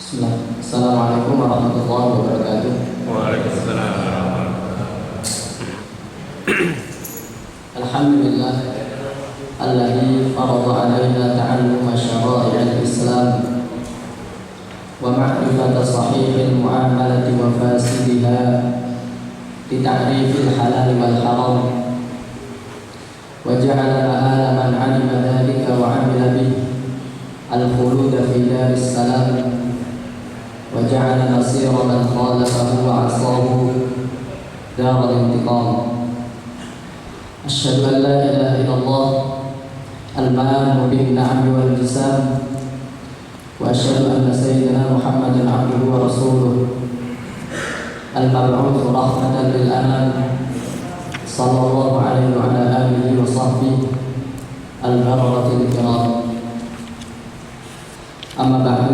Bismillah. Assalamualaikum warahmatullahi wabarakatuh. Waalaikumsalam warahmatullahi Alhamdulillah alladzi farada alaina ta'alluma syara'i'il Islam wa ma'rifata sahihil mu'amalati wa fasidiha li ta'rifil halal wal haram wa ja'ala ma'ala man 'alima dhalika wa 'amila bihi al-khulud fi daris salam وجعل مصير من خالفه وعصاه دار الانتقام. أشهد أن لا إله إلا الله المان بالنعم والجسام وأشهد أن سيدنا محمدا عبده ورسوله المبعوث رحمة للأنام صلى الله عليه وعلى آله وصحبه البررة الكرام. أما بعد,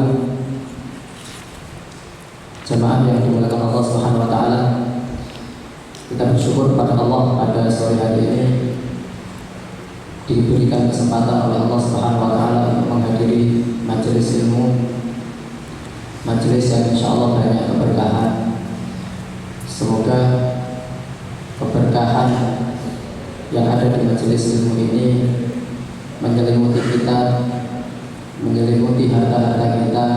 jemaah yang dimuliakan Allah Subhanahu wa taala, kita bersyukur kepada Allah pada sore hari ini diberikan kesempatan oleh Allah Subhanahu wa taala untuk menghadiri majelis ilmu, majelis yang insyaallah banyak keberkahan. Semoga keberkahan yang ada di majelis ilmu ini menyelimuti kita, menyelimuti harta-harta kita,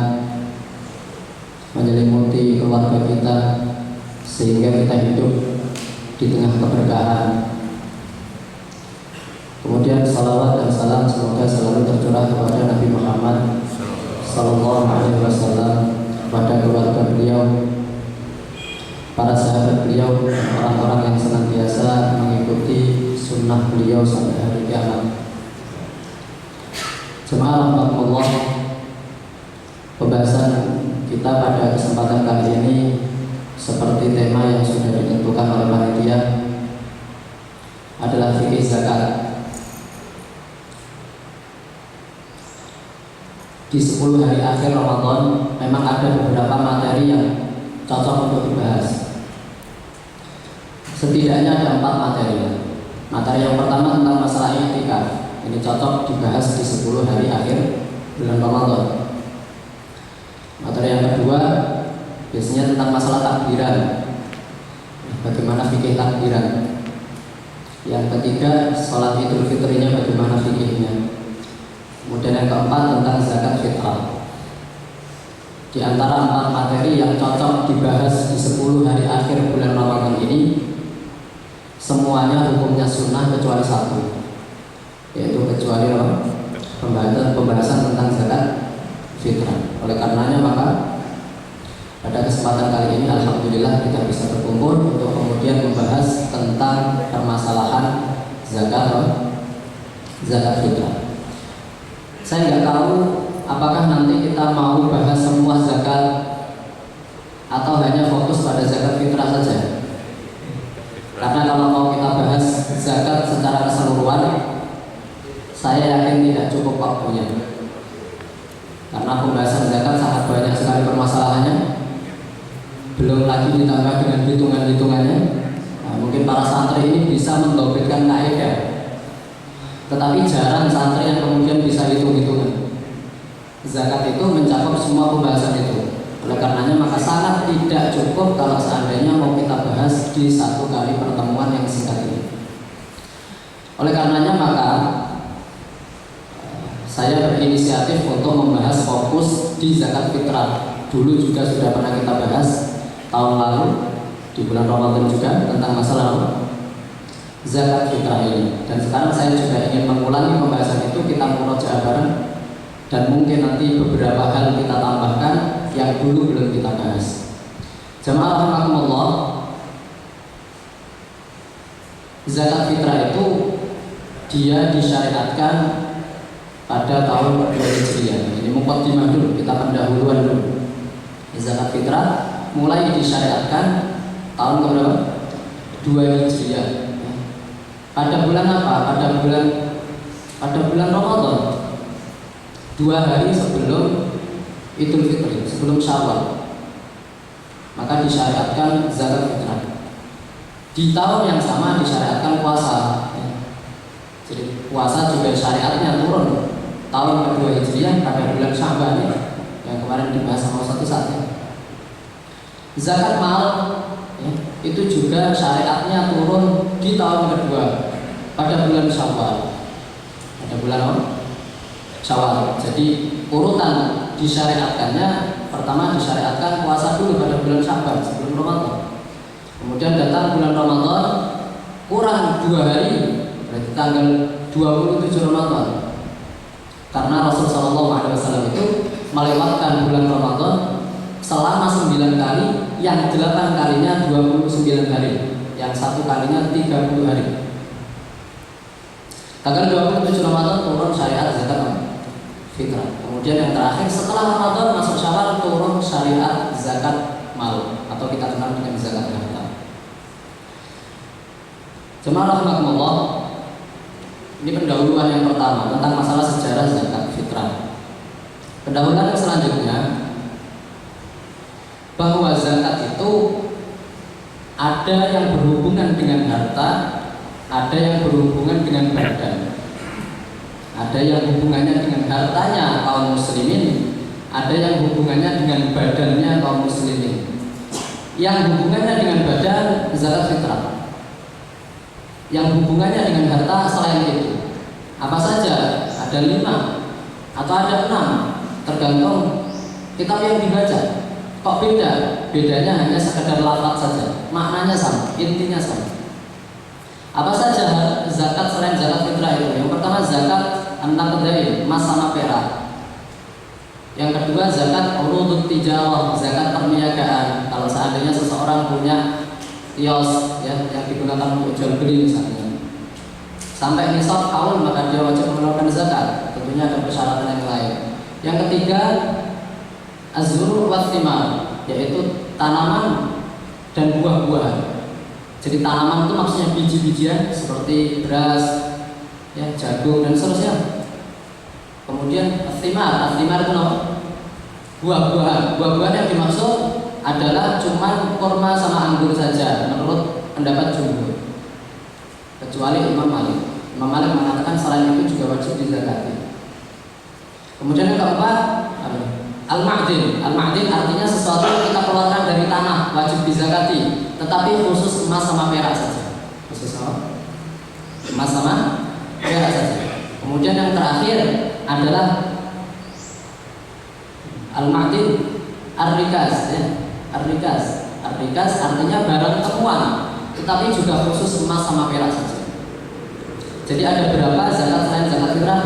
menyelimuti keluarga kita, sehingga kita hidup di tengah keberkahan. Kemudian salawat dan salam semoga selalu tercurah kepada Nabi Muhammad sallallahu alaihi wasallam, kepada keluarga beliau, para sahabat beliau, orang-orang yang senantiasa mengikuti sunnah beliau sampai hari kiamat. Jemaah rahmatullah, pembahasan kita pada kesempatan kali ini seperti tema yang sudah ditentukan oleh panitia adalah fikih zakat. Di 10 hari akhir Ramadan memang ada beberapa materi yang cocok untuk dibahas. Setidaknya ada 4 materi. Materi yang pertama tentang masalah i'tikaf. Ini cocok dibahas di 10 hari akhir bulan Ramadan. Materi yang kedua biasanya tentang masalah takbiran, bagaimana fikih takbiran. Yang ketiga sholat idul fitrinya, bagaimana fikihnya. Kemudian yang keempat tentang zakat fitrah. Di antara 4 materi yang cocok dibahas di 10 hari akhir bulan Ramadan ini, semuanya hukumnya sunnah kecuali satu, yaitu kecuali pembahasan tentang zakat fitrah. Oleh karenanya maka pada kesempatan kali ini alhamdulillah kita bisa berkumpul untuk kemudian membahas tentang permasalahan zakat fitrah. Saya nggak tahu apakah nanti kita mau bahas semua zakat atau hanya fokus pada zakat fitrah saja. Karena kalau mau kita bahas zakat secara keseluruhan, saya yakin tidak cukup waktunya. Karena pembahasan zakat sangat banyak sekali permasalahannya, belum lagi ditambah dengan hitungan-hitungannya. Nah, mungkin para santri ini bisa mendobitkan kaidah, tetapi jarang santri yang kemudian bisa hitung-hitungan. Zakat itu mencakup semua pembahasan itu. Oleh karenanya maka sangat tidak cukup kalau seandainya mau kita bahas di satu kali pertemuan yang singkat ini. Oleh karenanya maka saya berinisiatif untuk membahas fokus di zakat fitrah. Dulu juga sudah pernah kita bahas tahun lalu di bulan Ramadan juga tentang masalah zakat fitrah ini. Dan sekarang saya juga ingin mengulangi pembahasan itu, kita murojaah bareng, dan mungkin nanti beberapa hal kita tambahkan yang dulu belum kita bahas. Jamaah rahimakumullah, zakat fitrah itu dia disyariatkan pada tahun kedua Hijriah. Ini muqaddimah dulu, kita pendahuluan dulu. Zakat fitrah mulai disyariatkan tahun keberapa? 2 Hijriah. Pada bulan apa? Pada bulan Ramadan. 2 hari sebelum Idul Fitri, sebelum Syawal. Maka disyariatkan zakat fitrah. Di tahun yang sama disyariatkan puasa. Jadi puasa juga syariatnya turun tahun kedua Hijriah pada bulan Sya'ban, yang kemarin dibahas sama satu saatnya. Zakat mal ya, itu juga syariatnya turun di tahun kedua pada bulan Syawal. Pada bulan Syawal. Jadi urutan disyariatkannya, pertama disyariatkan puasa dulu pada bulan Syawal sebelum Ramadan. Kemudian datang bulan Ramadan kurang 2 hari, berarti tanggal 27 Ramadan. Karena Rasul SAW itu melewatkan bulan Ramadan selama 9 kali, yang 8 kalinya 29 hari, yang 1 kalinya 30 hari. Tanggal 27 Ramadan turun syariat zakat fitrah. Kemudian yang terakhir setelah Ramadan masuk Syawal turun syariat zakat mal atau kita kenal dengan zakat harta. Jemaah rahimakumullah, ini pendahuluan yang pertama tentang masalah sejarah zakat fitrah. Pendahuluan yang selanjutnya bahwa zakat itu ada yang berhubungan dengan harta, ada yang berhubungan dengan badan. Ada yang hubungannya dengan hartanya kaum muslimin, ada yang hubungannya dengan badannya kaum muslimin. Yang hubungannya dengan badan zakat fitrah. Yang hubungannya dengan harta selain itu apa saja? Ada 5 atau ada 6, tergantung kitab yang dibaca. Kok beda? Bedanya hanya sekedar lafaz saja, maknanya sama, intinya sama. Apa saja zakat selain zakat fitrah itu? Yang pertama zakat antang kedai, emas sama perak. Yang kedua zakat urudut tijarah, zakat perniagaan. Kalau seandainya seseorang punya kios ya, yang digunakan untuk jual beli misalnya, sampai nisab haul maka dia wajib mengeluarkan zakat. Tentunya ada persyaratan yang lain. Yang ketiga az-zurur wat thimar, yaitu tanaman dan buah-buahan. Jadi tanaman itu maksudnya biji-bijian seperti beras, ya, jagung dan seterusnya. Kemudian thimar itu apa? Buah-buahan. Buah-buahan yang dimaksud adalah cuma kurma sama anggur saja menurut pendapat jumhur, kecuali Imam Malik. Imam Malik mengatakan selain itu juga wajib dizakati. Kemudian yang keempat al-ma'din. Al-ma'din artinya sesuatu yang kita keluarkan dari tanah wajib dizakati, tetapi khusus emas sama perak saja. Khusus apa? Emas sama perak saja. Kemudian yang terakhir adalah al-ma'din ar-rikas ya. Ar-rikas artinya barang temuan, tetapi juga khusus emas sama perak saja. Jadi ada berapa zakat selain zakat fitrah?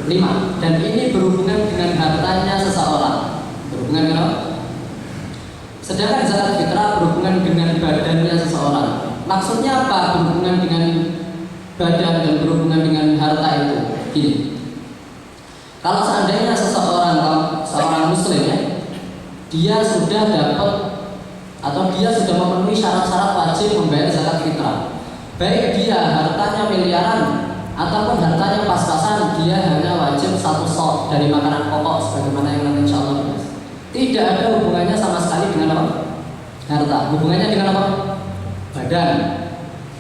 5. Dan ini berhubungan dengan hartanya seseorang. Berhubungan dengan apa? Sedangkan zakat fitrah berhubungan dengan badannya seseorang. Maksudnya apa berhubungan dengan badan dan berhubungan dengan harta itu? Gini. Kalau seandainya seorang muslim ya, dia sudah dapat atau dia sudah memenuhi syarat-syarat wajib membayar zakat fitrah, baik dia hartanya miliaran ataupun hartanya pas-pasan, dia hanya wajib 1 sok dari makanan pokok sebagaimana yang nanti insya Allah dibahas. Tidak ada hubungannya sama sekali dengan apa? Harta. Hubungannya dengan apa? Badan.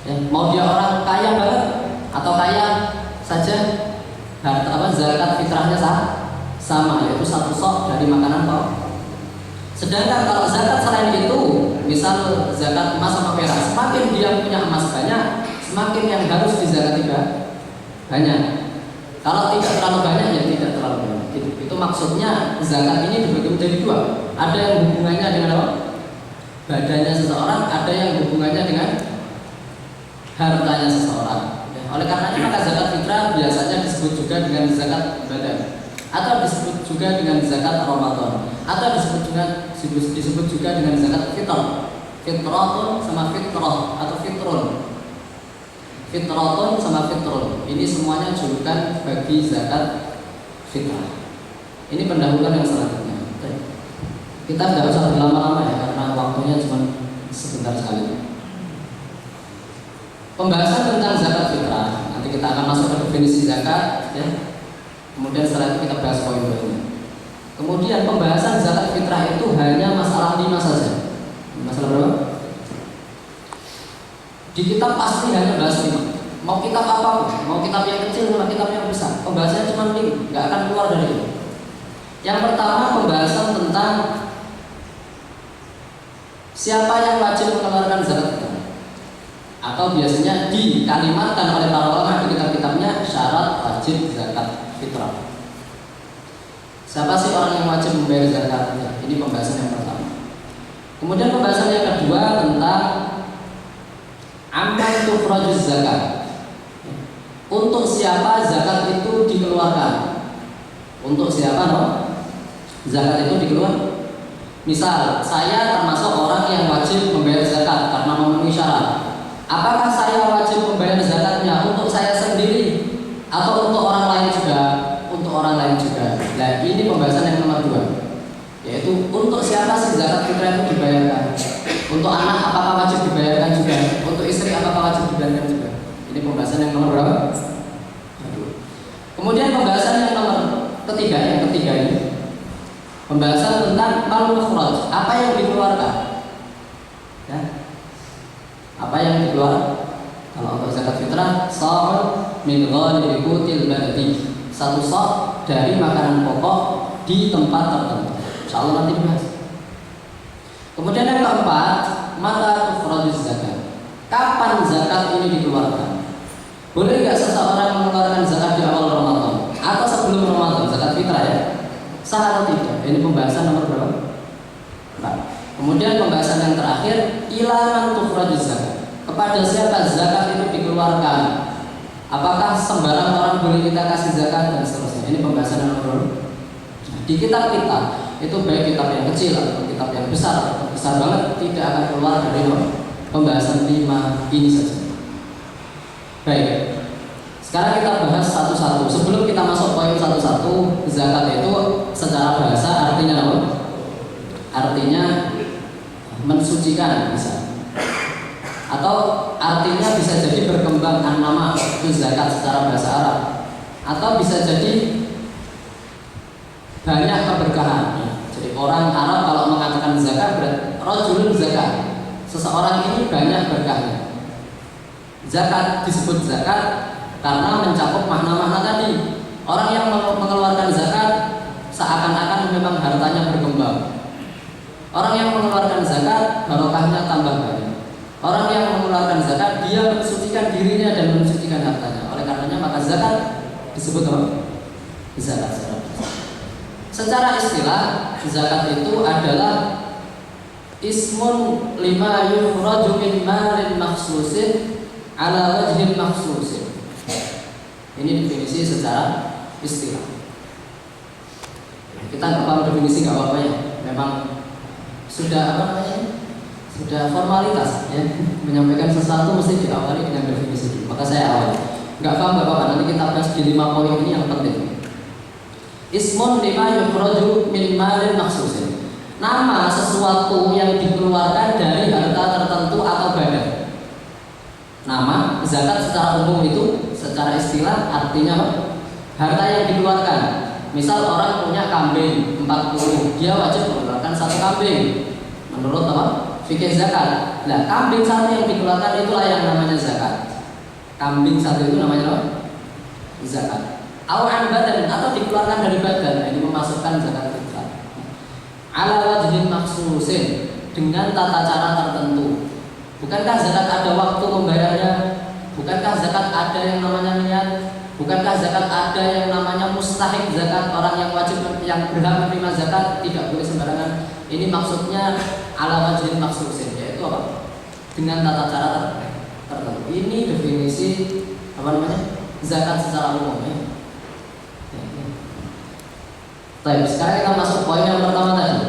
Ya, mau dia orang kaya banget atau kaya saja, harta apa zakat fitrahnya sama, yaitu 1 sok dari makanan pokok. Sedangkan kalau zakat selain itu, misal zakat emas sama perak, semakin dia punya emas banyak, semakin yang harus dizakati banyak. Kalau tidak terlalu banyak ya tidak terlalu banyak. Itu maksudnya zakat ini dibagi menjadi 2. Ada yang hubungannya dengan apa? Badannya seseorang, ada yang hubungannya dengan hartanya seseorang. Oleh karenanya maka zakat fitrah biasanya disebut juga dengan zakat badan, atau disebut juga dengan zakat Ramadan, atau disebut juga dengan zakat fitrah. Fitratun sama fitrah atau fitrun. Fitratun sama fitrun. Ini semuanya julukan bagi zakat fitrah. Ini pendahuluan yang selanjutnya. Kita tidak usah berlama-lama ya, karena waktunya cuma sebentar sekali. Pembahasan tentang zakat fitrah, nanti kita akan masuk ke definisi zakat ya. Kemudian setelah itu kita bahas poin-poinnya. Kemudian pembahasan zakat fitrah itu hanya masalah 5 saja. Masalah berapa? Di kitab pasti hanya bahas 5. Mau kitab apapun, mau kitab yang kecil sama kitab yang besar, pembahasannya cuma 5, nggak akan keluar dari itu. Yang pertama pembahasan tentang siapa yang wajib mengeluarkan zakat fitrah, atau biasanya dikalimatkan oleh para ulama di kitab-kitabnya syarat wajib zakat fitrah. Siapa sih orang yang wajib membayar zakat? Ini pembahasan yang pertama. Kemudian pembahasan yang kedua tentang amman tukhrajuz zakat. Untuk siapa zakat itu dikeluarkan? Untuk siapa zakat itu dikeluarkan? Misal, saya termasuk orang yang wajib membayar zakat karena memenuhi syarat. Apakah saya wajib membayar zakatnya untuk saya sendiri atau untuk orang lain juga? Untuk orang lain juga. Nah, ini pembahasan yang nomor 2, yaitu untuk siapa sih zakat fitrah itu dibayarkan? Untuk anak apakah wajib dibayarkan juga? Untuk istri apakah wajib dibayarkan juga? Ini pembahasan yang nomor berapa? Kemudian pembahasan yang nomor ketiga ini pembahasan tentang al-mukhraj, apa yang dikeluarkan? Ya. Apa yang dikeluarkan? Kalau untuk zakat fitrah, sa'un min ghalibi qutil baladi, satu sa' dari makanan pokok di tempat tertentu. Insyaallah nanti dibahas. Kemudian yang keempat, mata tukhrajuz zakat. Kapan zakat ini dikeluarkan? Boleh nggak seseorang mengeluarkan zakat di awal Ramadan atau sebelum Ramadan, zakat fitrah ya? Sah atau tidak? Ini pembahasan nomor berapa? 4. Kemudian pembahasan yang terakhir, ila man tukhrajuz zakat. Kepada siapa zakat itu dikeluarkan? Apakah sembarang orang boleh kita kasih zakat dan seterusnya? Ini pembahasan yang nomor berapa? Di kitab kita itu baik kitab yang kecil atau kitab yang besar banget, tidak akan keluar dari pembahasan 5 ini saja. Baik, sekarang kita bahas satu-satu. Sebelum kita masuk poin satu-satu, zakat itu secara bahasa artinya apa? Artinya mensucikan bisa, atau artinya bisa jadi berkembang nama itu zakat secara bahasa Arab, atau bisa jadi banyak keberkahan. Jadi orang Arab kalau mengatakan zakat berarti rajulun zakat, seseorang ini banyak berkahnya. Zakat disebut zakat karena mencakup makna-makna tadi. Orang yang mengeluarkan zakat seakan-akan memang hartanya berkembang. Orang yang mengeluarkan zakat barokahnya tambah banyak. Orang yang mengeluarkan zakat dia mensucikan dirinya dan mensucikan hartanya. Oleh karenanya maka zakat disebut apa? Zakat. Secara istilah zakat itu adalah ismun lima yukhraju min malin makhsusin ala wajhin makhsusin. Ini definisi secara istilah. Kita nggak paham definisi nggak apa-apa ya. Memang sudah sudah formalitas ya. Menyampaikan sesuatu mesti diawali dengan definisi dulu. Maka saya awali. Nggak paham nggak apa-apa. Nanti kita bahas di 5 poin ini yang penting. Ismun lima yukhraju min malin makhsusin. Nama sesuatu yang dikeluarkan dari harta tertentu atau badan. Nama zakat secara umum itu secara istilah artinya apa? Harta yang dikeluarkan. Misal orang punya kambing 40, dia wajib mengeluarkan 1 kambing menurut apa? Fikih zakat. Nah, kambing 1 yang dikeluarkan itulah yang namanya zakat. Kambing 1 itu namanya apa? Zakat. Awan badan atau dikeluarkan dari badan, ini memasukkan zakat fitrah. Ala wajhin makhsusin, dengan tata cara tertentu. Bukankah zakat ada waktu membayarnya? Bukankah zakat ada yang namanya niat? Bukankah zakat ada yang namanya mustahik zakat? Orang yang wajib yang berhak menerima zakat tidak boleh sembarangan. Ini maksudnya ala wajhin makhsusin, yaitu apa? Dengan tata cara tertentu. Ini definisi apa namanya? Zakat secara umum ya. Baik, sekarang kita masuk poin yang pertama tadi.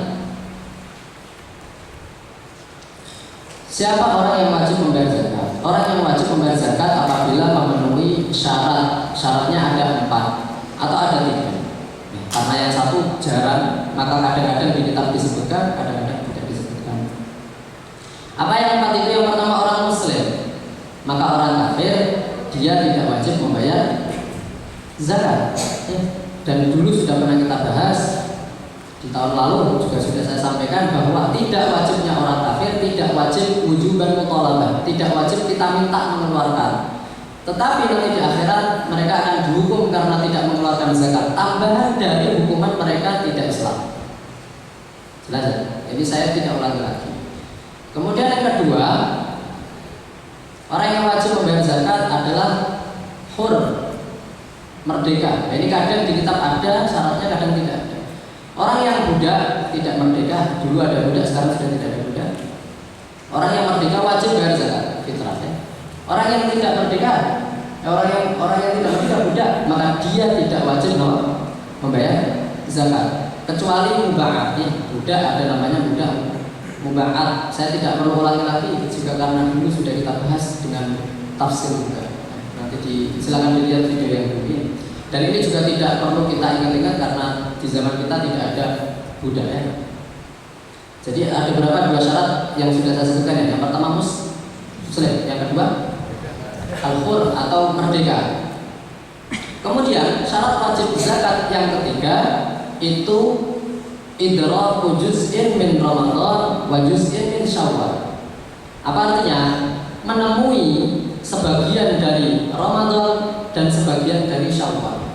Siapa orang yang wajib membayar zakat? Orang yang wajib membayar zakat apabila memenuhi syarat. Syaratnya ada 4 atau ada 3. Karena yang 1 jarang, maka kadang-kadang di kitab disebutkan, kadang-kadang tidak disebutkan. Apa yang 4 itu? Yang pertama orang muslim. Maka orang kafir dia tidak wajib membayar zakat. Dan dulu sudah pernah kita bahas. Di tahun lalu juga sudah saya sampaikan bahwa tidak wajibnya orang kafir tidak wajib wujuban muthalabah, tidak wajib kita minta mengeluarkan. Tetapi nanti di akhirat mereka akan dihukum karena tidak mengeluarkan zakat, tambahan dari hukuman mereka tidak Islam. Jelas ya? Ini saya tidak ulangi lagi. Kemudian yang kedua, orang yang wajib membayar zakat adalah hur, merdeka. Nah, ini kadang di kitab ada syaratnya, kadang tidak ada. Orang yang budak tidak merdeka, dulu ada budak, sekarang sudah tidak ada budak. Orang yang merdeka wajib bayar zakat fitrah. Ya. Orang yang tidak merdeka, orang yang tidak merdeka budak, maka dia tidak wajib membayar zakat. Kecuali mubahat, budak ada namanya budak mubahat. Saya tidak perlu ulangi lagi juga karena dulu sudah kita bahas dengan tafsir juga. Nanti silakan dilihat video yang ini. Dan ini juga tidak perlu kita ingat-ingat karena di zaman kita tidak ada budak ya. Jadi ada beberapa dua syarat yang sudah saya sebutkan ya. Yang pertama muslim, yang kedua al-hur atau merdeka. Kemudian syarat wajib zakat yang ketiga itu idraku juz'in min Ramadan wa juz'in min Syawal. Apa artinya? Menemui sebagian dari Ramadan dan sebagian dari Syawal.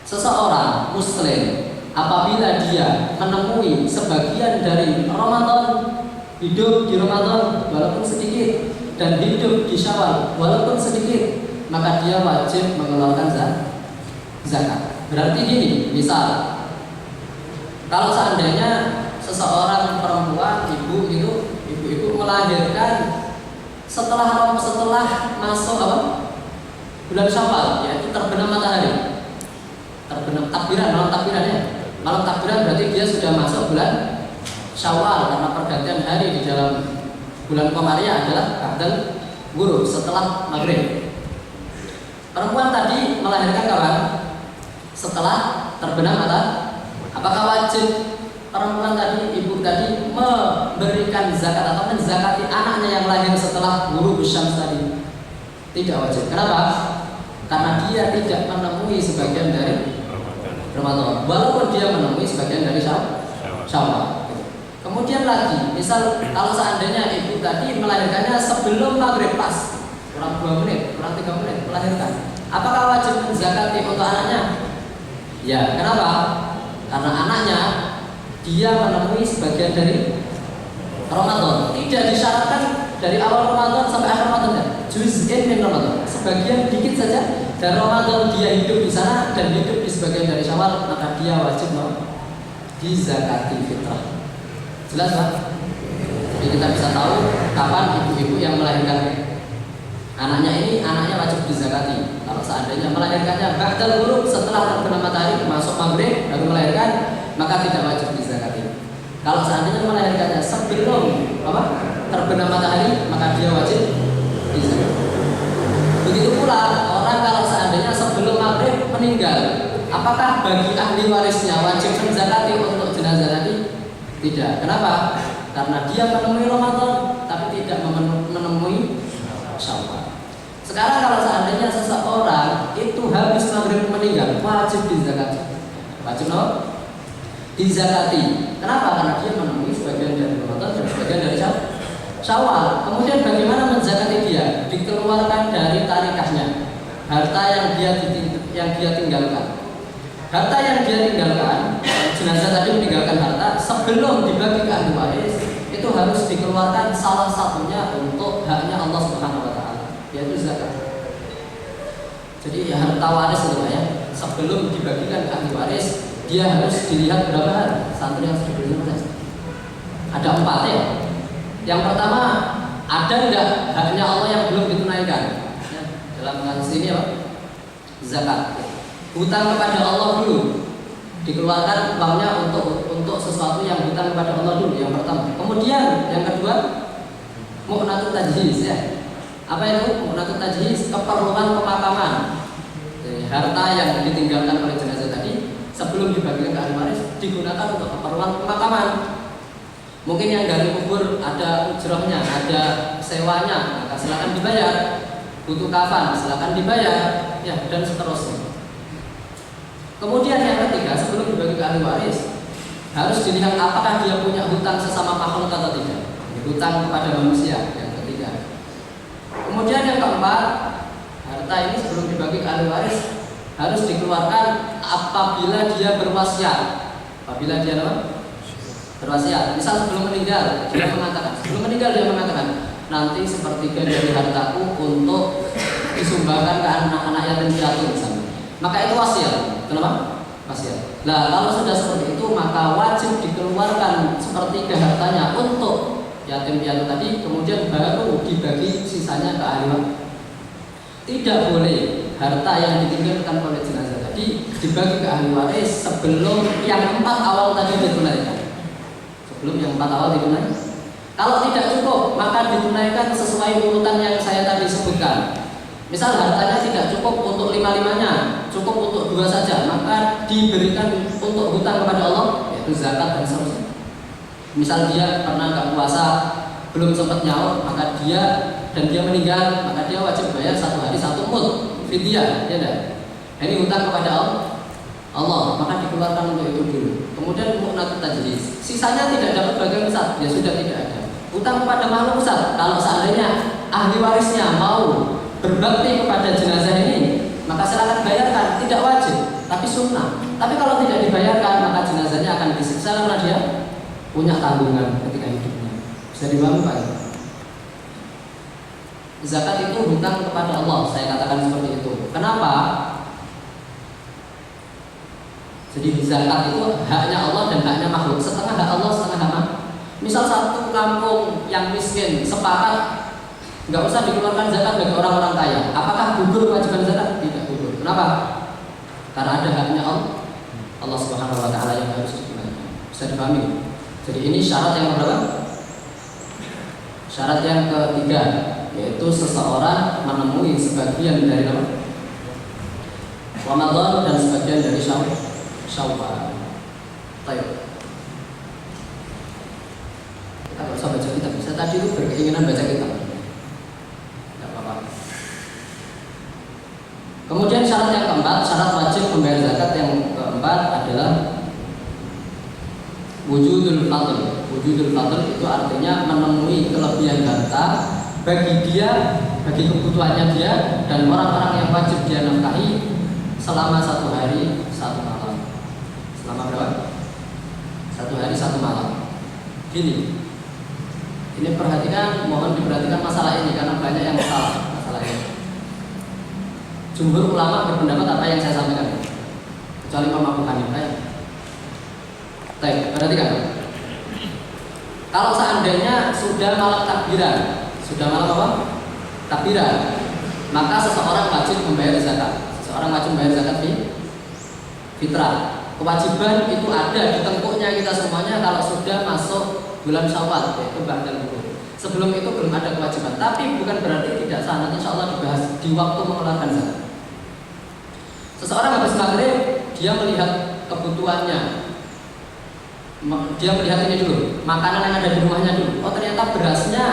Seseorang muslim apabila dia menemui sebagian dari Ramadan, hidup di Ramadan walaupun sedikit, dan hidup di Syawal walaupun sedikit, maka dia wajib mengeluarkan zakat. Berarti gini, misal kalau seandainya seseorang perempuan, ibu-ibu melahirkan setelah masuk bulan Syawal, yaitu terbenam matahari, terbenam malam takbiran berarti dia sudah masuk bulan Syawal karena pergantian hari di dalam bulan Komariah adalah ba'dal ghurub, setelah maghrib. Perempuan tadi melahirkan kapan? Setelah terbenam matahari. Apakah wajib perempuan tadi, ibu tadi memberikan zakat atau menzakati anaknya yang lahir setelah ghurub syams tadi? Tidak wajib. Kenapa? Karena dia tidak menemui sebagian dari Ramadan, walaupun dia menemui sebagian dari Syawal. Kemudian lagi, misal kalau seandainya ibu tadi melahirkannya sebelum maghrib pas, kurang 2 menit, kurang 3 menit melahirkan, apakah wajib menzakati untuk anaknya? Ya, kenapa? Karena anaknya dia menemui sebagian dari Ramadan. Tidak disyaratkan dari awal Ramadan sampai akhir Ramadan ya. Juz'in min Ramadan. Sebagian dikit saja dari Ramadan dia hidup di sana dan hidup di sebagian dari Syawal, maka dia wajib dizakati fitrah. Jelas Pak? Jadi kita bisa tahu kapan ibu-ibu yang melahirkan anaknya ini, anaknya wajib dizakati. Kalau seandainya melahirkannya ba'dal ghurub, setelah terbenam matahari masuk maghrib baru melahirkan, maka tidak wajib dizakati. Kalau seandainya melahirkannya sebelum terbenam matahari, maka dia wajib dizakati. Begitu pula orang kalau seandainya sebelum maghrib meninggal, apakah bagi ahli warisnya wajib menzakati untuk jenazah tadi? Tidak. Kenapa? Karena dia menemui Ramadan tapi tidak menemui Syawal. Sekarang kalau seandainya seseorang itu habis maghrib meninggal, wajib dizakati. Wajib dizakati. Kenapa? Karena dia menemui sebagian dari Ramadan dan sebagian dari Syawal. Kemudian bagaimana menzakati dia? Dikeluarkan dari tarikahnya, harta yang dia tinggalkan. Harta yang dia tinggalkan, jenazah tadi meninggalkan harta, sebelum dibagi ke ahli waris itu harus dikeluarkan salah satunya untuk haknya Allah Subhanahu wa taala, yaitu zakat. Jadi harta waris itu ya, sebelum dibagikan ke ahli waris, dia harus dilihat berapa hari. Santri yang sudah berusaha. Ada 4 ya. Yang pertama, ada enggak haknya Allah yang belum ditunaikan? Ya, dalam kasus ini zakat. Hutang kepada Allah dulu, dikeluarkan uangnya untuk sesuatu yang hutang kepada Allah dulu, yang pertama. Kemudian yang kedua, mu'natut tajhiz ya. Apa itu mu'natut tajhiz? Keperluan pemakaman. Jadi, harta yang ditinggalkan oleh jenazah tadi sebelum dibagikan ke ahli waris digunakan untuk keperluan pemakaman. Mungkin yang dari kubur ada ujrohnya, ada sewanya, maka silakan dibayar. Butuh kafan, silakan dibayar, ya, dan seterusnya. Kemudian yang ketiga, sebelum dibagi ke ahli waris harus dilihat apakah dia punya hutang sesama makhluk atau tidak. Hutang kepada manusia, yang ketiga. Kemudian yang keempat, harta ini sebelum dibagi ke ahli waris harus dikeluarkan apabila dia berwasiat. Apabila dia berwasiat. Misal sebelum meninggal dia mengatakan nanti sepertiga dari hartaku untuk disumbangkan ke anak-anak yatim piatu misalnya. Maka itu wasiat. Kenapa? Wasiat. Nah, kalau sudah seperti itu maka wajib dikeluarkan sepertiga hartanya untuk yatim piatu tadi, kemudian baru dibagi sisanya ke ahli waris. Tidak boleh harta yang ditinggalkan oleh jenazah tadi dibagi ke ahli waris sebelum yang 4 awal tadi ditunaikan. Kalau tidak cukup, maka ditunaikan sesuai urutan yang saya tadi sebutkan. Misal hartanya tidak cukup untuk 5-5-nya, cukup untuk 2 saja, maka diberikan untuk hutang kepada Allah, yaitu zakat dan seterusnya. Misal dia pernah nggak puasa, belum sempat nyaur, maka dia meninggal, maka dia wajib bayar 1 hari 1 mud fidyah, ya enggak? Ini hutang kepada Allah, maka dikeluarkan untuk itu dulu. Kemudian mu'natut tajlis, sisanya tidak dapat bagian besar, ya sudah tidak ada. Hutang kepada makhluk besar, kalau seandainya ahli warisnya mau berbakti kepada jenazah ini, maka silakan bayarkan, tidak wajib, tapi sunnah. Tapi kalau tidak dibayarkan, maka jenazahnya akan disiksa karena dia punya tanggungan ketika hidupnya. Bisa dipahami Pak? Zakat itu hutang kepada Allah, saya katakan seperti itu. Kenapa? Jadi zakat itu haknya Allah dan haknya makhluk. Setengah hak Allah, setengah hak makhluk. Misal satu kampung yang miskin sepakat nggak usah dikeluarkan zakat bagi orang-orang kaya, apakah gugur kewajiban zakat? Tidak gugur. Kenapa? Karena ada haknya Allah Subhanahu Wa Taala yang harus dikeluarkan. Bisa dipahami? Jadi ini syarat yang berapa? Syarat yang ketiga, yaitu seseorang menemui sebagian dari Ramadan dan sebagian dari Syawal. Baik. Kita nggak usah baca kitab. Saya tadi itu berkeinginan baca kitab. Tidak apa-apa. Kemudian syarat yang keempat, syarat wajib membayar zakat yang keempat adalah wujudul fadl. Wujudul fadl itu artinya menemui kelebihan harta bagi dia, bagi kebutuhannya dia dan orang-orang yang wajib dia nafkahi selama 1 hari 1 malam. Selama berapa? 1 hari 1 malam. Gini, ini perhatikan, mohon diperhatikan masalah ini karena banyak yang salah masalah ini. Jumhur ulama berpendapat apa yang saya sampaikan, kecuali Imam Abu Hanifah. Baik, perhatikan. Kalau seandainya sudah malam takbiran, sudah malam apa? Takbiran, maka seseorang wajib membayar zakat. Seseorang wajib membayar zakat fitrah. Kewajiban itu ada di tengkuknya kita semuanya kalau sudah masuk bulan Syawal, yaitu ba'dal wudu. Sebelum itu belum ada kewajiban, tapi bukan berarti tidak sah. Nanti insya Allah dibahas di waktu mengeluarkan zakat. Seseorang habis maghrib, dia melihat kebutuhannya, dia melihat ini dulu, makanan yang ada di rumahnya dulu. Oh ternyata berasnya,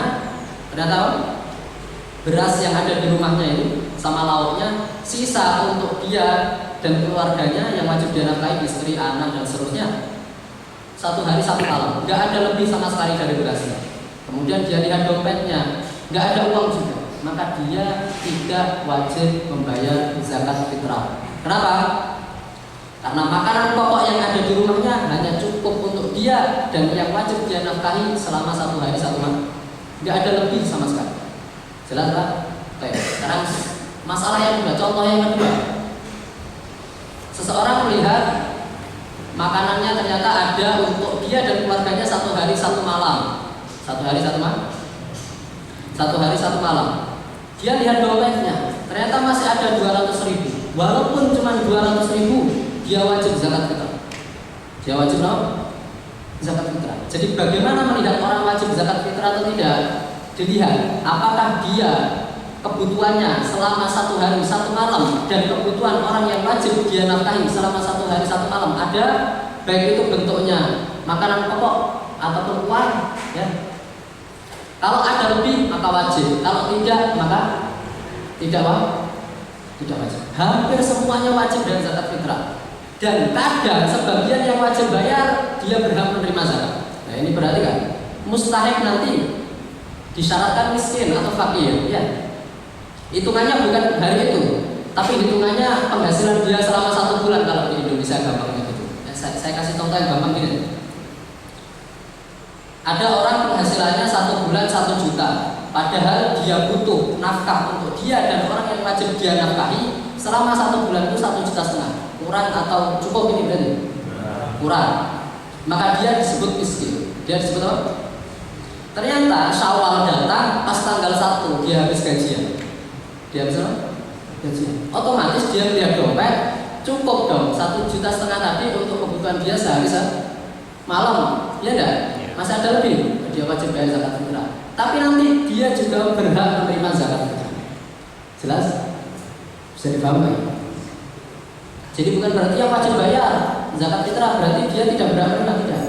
beras yang ada di rumahnya ini sama lauknya sisa untuk dia dan keluarganya yang wajib dia nafkahi, istri, anak dan seterusnya. 1 hari 1 malam, nggak ada lebih sama sekali dari berasnya. Kemudian dia lihat dompetnya, nggak ada uang juga, maka dia tidak wajib membayar zakat fitrah. Kenapa? Karena makanan pokok yang ada di rumahnya hanya cukup untuk dia dan yang wajib dia nafkahi selama 1 hari 1 malam. Nggak ada lebih sama sekali. Jelas Pak? Baik. Sekarang masalah yang kedua, contoh yang kedua. Seseorang melihat makanannya ternyata ada untuk dia dan keluarganya 1 hari 1 malam. 1 hari 1 malam. 1 hari 1 malam. Dia lihat dompetnya, ternyata masih ada 200.000. Walaupun cuma 200.000, dia wajib zakat fitrah. Dia wajib zakat fitrah. Jadi bagaimana melihat orang wajib zakat fitrah atau tidak? Dilihat apakah dia kebutuhannya selama 1 hari 1 malam dan kebutuhan orang yang wajib dia nafkahi selama 1 hari 1 malam ada, baik itu bentuknya makanan pokok ataupun uang, ya. Kalau ada lebih maka wajib, kalau tidak maka tidak wajib. Hampir semuanya wajib dan zakat fitrah. Dan kadang sebagian yang wajib bayar dia berhak menerima zakat. Nah ini berarti kan mustahik nanti disyaratkan miskin atau fakir, ya. Hitungannya bukan hari itu, tapi hitungannya penghasilan dia selama 1 bulan kalau di Indonesia gampangnya gitu. Saya kasih contoh yang gampang gini. Ada orang penghasilannya 1 bulan 1 juta, padahal dia butuh nafkah untuk dia dan orang yang wajib dia nafkahi selama 1 bulan itu 1,5 juta. Kurang atau cukup ini berarti? Kurang. Maka dia disebut miskin. Dia disebut apa? Ternyata Syawal datang pas tanggal 1 dia habis gajian. Dia habis apa? Gajian. Otomatis dia melihat dompet, cukup dong 1,5 juta tadi untuk kebutuhan dia sehari malam. Ya enggak? Masih ada lebih, dia wajib bayar zakat fitrah. Tapi nanti dia juga berhak menerima zakat fitrah. Jelas? Bisa dipahami? Jadi bukan berarti yang wajib bayar zakat fitrah berarti dia tidak berhak menerima, tidak.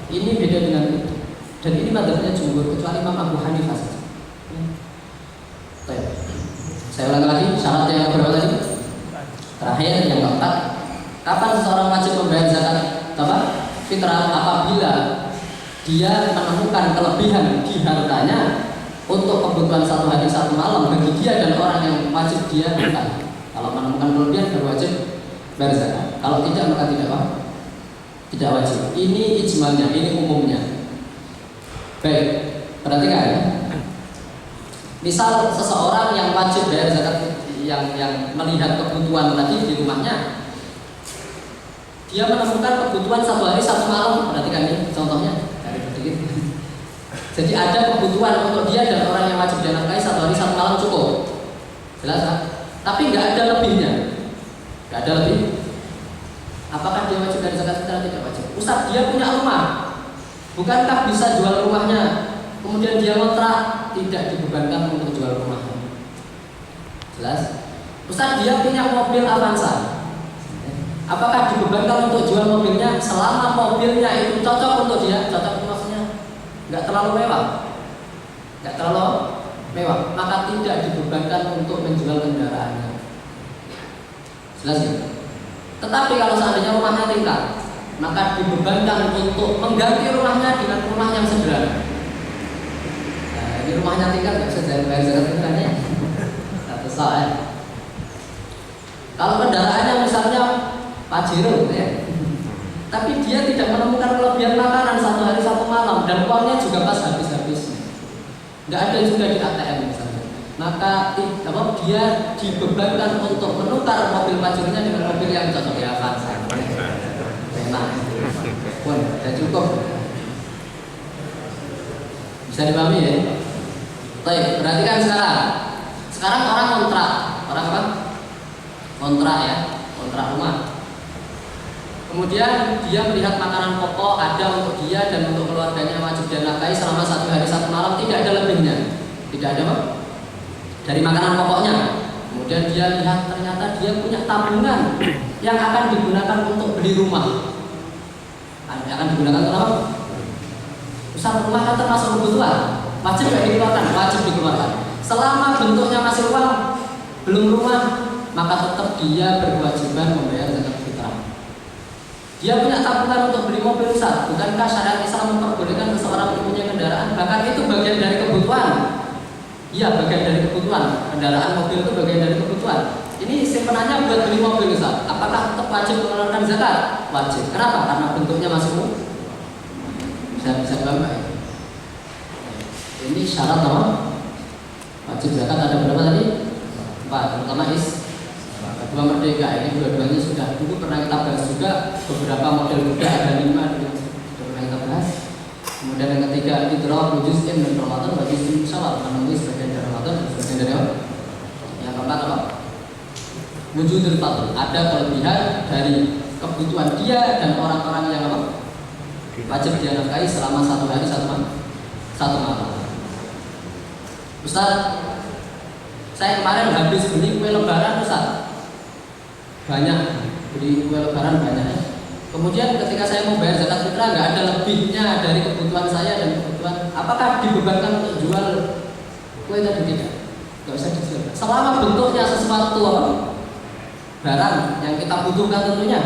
Ini beda dengan itu. Dan ini madzhabnya jumhur kecuali Imam Abu Hanifah saja. Saya ulang lagi syarat yang berapa tadi? Terakhir yang keempat, kapan seseorang wajib membayar zakat fitrah? Apabila dia menemukan kelebihan di hartanya untuk kebutuhan 1 hari 1 malam bagi dia dan orang yang wajib dia nafkahi. Kalau menemukan kelebihan baru wajib bayar zakat. Kalau tidak maka tidak wajib. Ini ijmalnya, ini umumnya. Baik, perhatikan. Misal seseorang yang wajib bayar zakat, yang melihat kebutuhan tadi di rumahnya, dia menemukan kebutuhan 1 hari 1 malam. Perhatikan ini contohnya. Jadi ada kebutuhan untuk dia dan orang yang wajib dia nafkahi 1 hari 1 malam cukup. Jelas kan? Tapi nggak ada lebihnya. Nggak ada lebih. Apakah dia wajib bayar zakat fitrah? Tidak wajib. Ustaz, dia punya rumah. Bukankah bisa jual rumahnya? Kemudian dia kontrak, tidak dibebankan untuk jual rumahnya. Jelas? Ustaz, dia punya mobil Avanza. Apakah dibebankan untuk jual mobilnya selama mobilnya itu cocok untuk dia? Cocok itu maksudnya nggak terlalu mewah, maka tidak dibebankan untuk menjual kendaraannya. Jelas ya? Tetapi kalau seandainya rumahnya tingkat, maka dibebankan untuk mengganti rumahnya dengan rumah yang sederhana. Nah, ini rumahnya tingkat nggak bisa bayar zakat fitrahnya. Satu soal. Kalau kendaraannya misalnya Pajero, ya. Tapi dia tidak menemukan kelebihan makanan 1 hari 1 malam dan uangnya juga pas habis-habisnya. Nggak ada juga di ATM misalnya. Maka dia dibebankan untuk menukar mobil Pajeronya dengan mobil yang cocok ya Avanza. Enak. Pun sudah cukup. Bisa dipahami ya? Baik, perhatikan sekarang. Sekarang orang kontrak. Orang apa? Kontrak ya, kontrak rumah. Kemudian dia melihat makanan pokok ada untuk dia dan untuk keluarganya wajib dia nafkahi selama 1 hari 1 malam, tidak ada lebihnya, tidak ada apa? Dari makanan pokoknya. Kemudian dia lihat ternyata dia punya tabungan yang akan digunakan untuk beli rumah. Akan digunakan untuk apa? Usaha rumah kan termasuk kebutuhan, wajib nggak dikeluarkan? Wajib dikeluarkan. Selama bentuknya masih uang, belum rumah, maka tetap dia berkewajiban membayar zakat fitrah. Dia punya tabungan untuk beli mobil Ustaz. Bukankah syariat Islam memperbolehkan seseorang mempunyai kendaraan? Bahkan itu bagian dari kebutuhan. Iya, bagian dari kebutuhan. Kendaraan mobil itu bagian dari kebutuhan. Ini simpenannya buat beli mobil Ustaz. Apakah tetap wajib mengeluarkan zakat? Wajib. Kenapa? Karena bentuknya masih bisa bangga. Ini syarat apa? Wajib zakat ada berapa tadi? 4. Terutama Dua Merdeka, ini dua-duanya sudah dulu pernah kita bahas juga. Beberapa model muda ada 5 yang sudah pernah kita bahas. Kemudian yang ketiga idrok wujudin dan Ramadan bagi syawal, memenuhi sebagian dari Ramadan dan sebagian dari apa? Yang keempat apa? Wujudul fadl, ada kelebihan dari kebutuhan dia dan orang-orang yang apa? Wajib dia nafkahi selama 1 hari 1 malam. Ustaz, saya kemarin habis beli kue lebaran Ustaz. Banyak, beli kue lebaran banyak. Kemudian ketika saya mau bayar zakat fitrah nggak ada lebihnya dari kebutuhan saya dan kebutuhan. Apakah dibebankan untuk jual kue tadi? Tidak, nggak usah dijual. Selama bentuknya sesuatu apa? Barang yang kita butuhkan tentunya,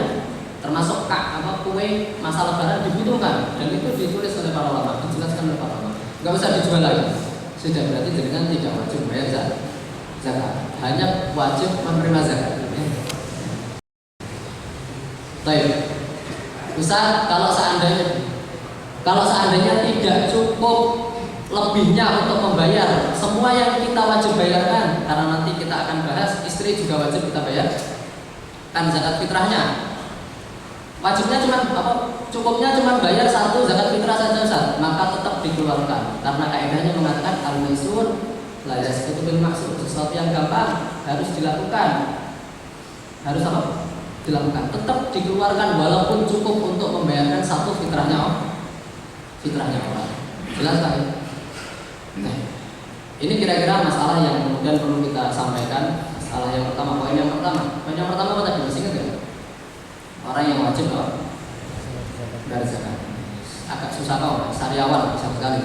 termasuk kue masa lebaran dibutuhkan dan itu ditulis oleh para ulama, dijelaskan oleh para ulama. Nggak usah dijual lagi. Sudah berarti dengan tidak wajib bayar zakat, hanya wajib menerima zakat. Baik, Ustaz, kalau seandainya tidak tidak cukup lebihnya untuk membayar semua yang kita wajib bayarkan, karena nanti kita akan bahas istri juga wajib kita bayar kan zakat fitrahnya. Wajibnya cukupnya cuma bayar satu zakat fitrah saja Ustaz, maka tetap dikeluarkan karena kaidahnya mengatakan al-maisur la yasqutu bil ma'sur, sesuatu yang gampang harus dilakukan. Harus dilakukan, tetap dikeluarkan walaupun cukup untuk membayarkan satu fitrahnya orang. Jelas kan? Nah, ini kira-kira masalah yang kemudian perlu kita sampaikan. Masalah yang pertama, poin yang pertama apa tadi? Masih ingat gak? Orang yang wajib dari zakat. Agak susah sariawan bisa sekali.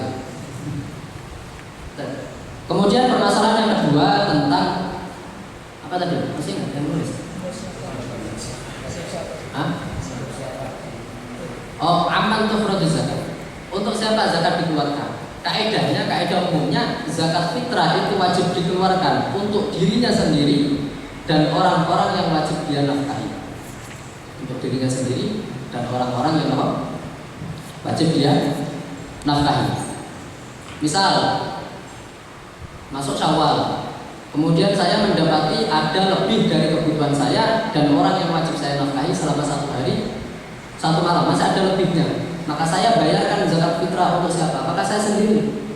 Kemudian permasalahan yang kedua tentang apa tadi? Masih ingat yang nulis? Aman tufradu zakat. Untuk siapa zakat dikeluarkan? Kaidah umumnya zakat fitrah itu wajib dikeluarkan untuk dirinya sendiri dan orang-orang yang wajib dia nafkahi. Untuk dirinya sendiri dan orang-orang yang wajib dia nafkahi. Misal masuk Syawal, kemudian saya mendapati ada lebih dari kebutuhan saya dan orang yang wajib saya nafkahi selama 1 hari 1 malam masih ada lebihnya. Maka saya bayarkan zakat fitrah untuk siapa? Maka saya sendiri,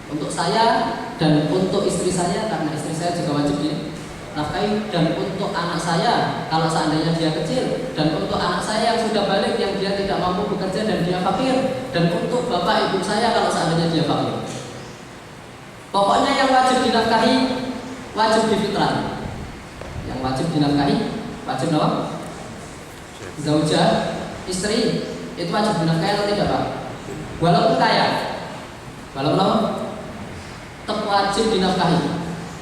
untuk saya dan untuk istri saya karena istri saya juga wajib dinafkahi, dan untuk anak saya kalau seandainya dia kecil, dan untuk anak saya yang sudah balik yang dia tidak mampu bekerja dan dia fakir, dan untuk bapak ibu saya kalau seandainya dia fakir. Pokoknya yang wajib dinafkahi wajib difitrah. Yang wajib dinafkahi wajib apa? Zaujah, istri itu wajib dinafkahi atau tidak Pak? Walaupun kaya, walaupun tetap wajib dinafkahi.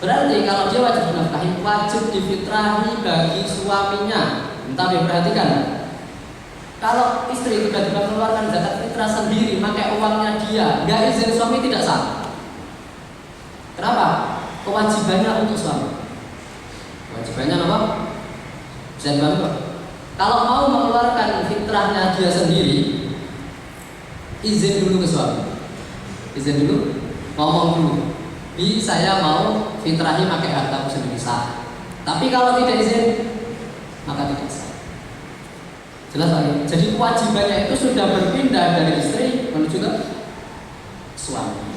Berarti kalau dia wajib dinafkahi, wajib difitrahi bagi suaminya. Entah diperhatikan. Kalau istri tiba-tiba mengeluarkan zakat fitrah sendiri, pakai uangnya dia, nggak izin suami tidak sah. Kenapa? Kewajibannya untuk suami. Kewajibannya apa? Bisa dibantu Pak? Kalau mau mengeluarkan fitrahnya dia sendiri, izin dulu ke suami. Izin dulu, ngomong dulu. Saya mau fitrahi pakai hartaku sendiri sah. Tapi kalau tidak izin, maka tidak sah. Jelas lagi. Jadi kewajibannya itu sudah berpindah dari istri menuju ke suami.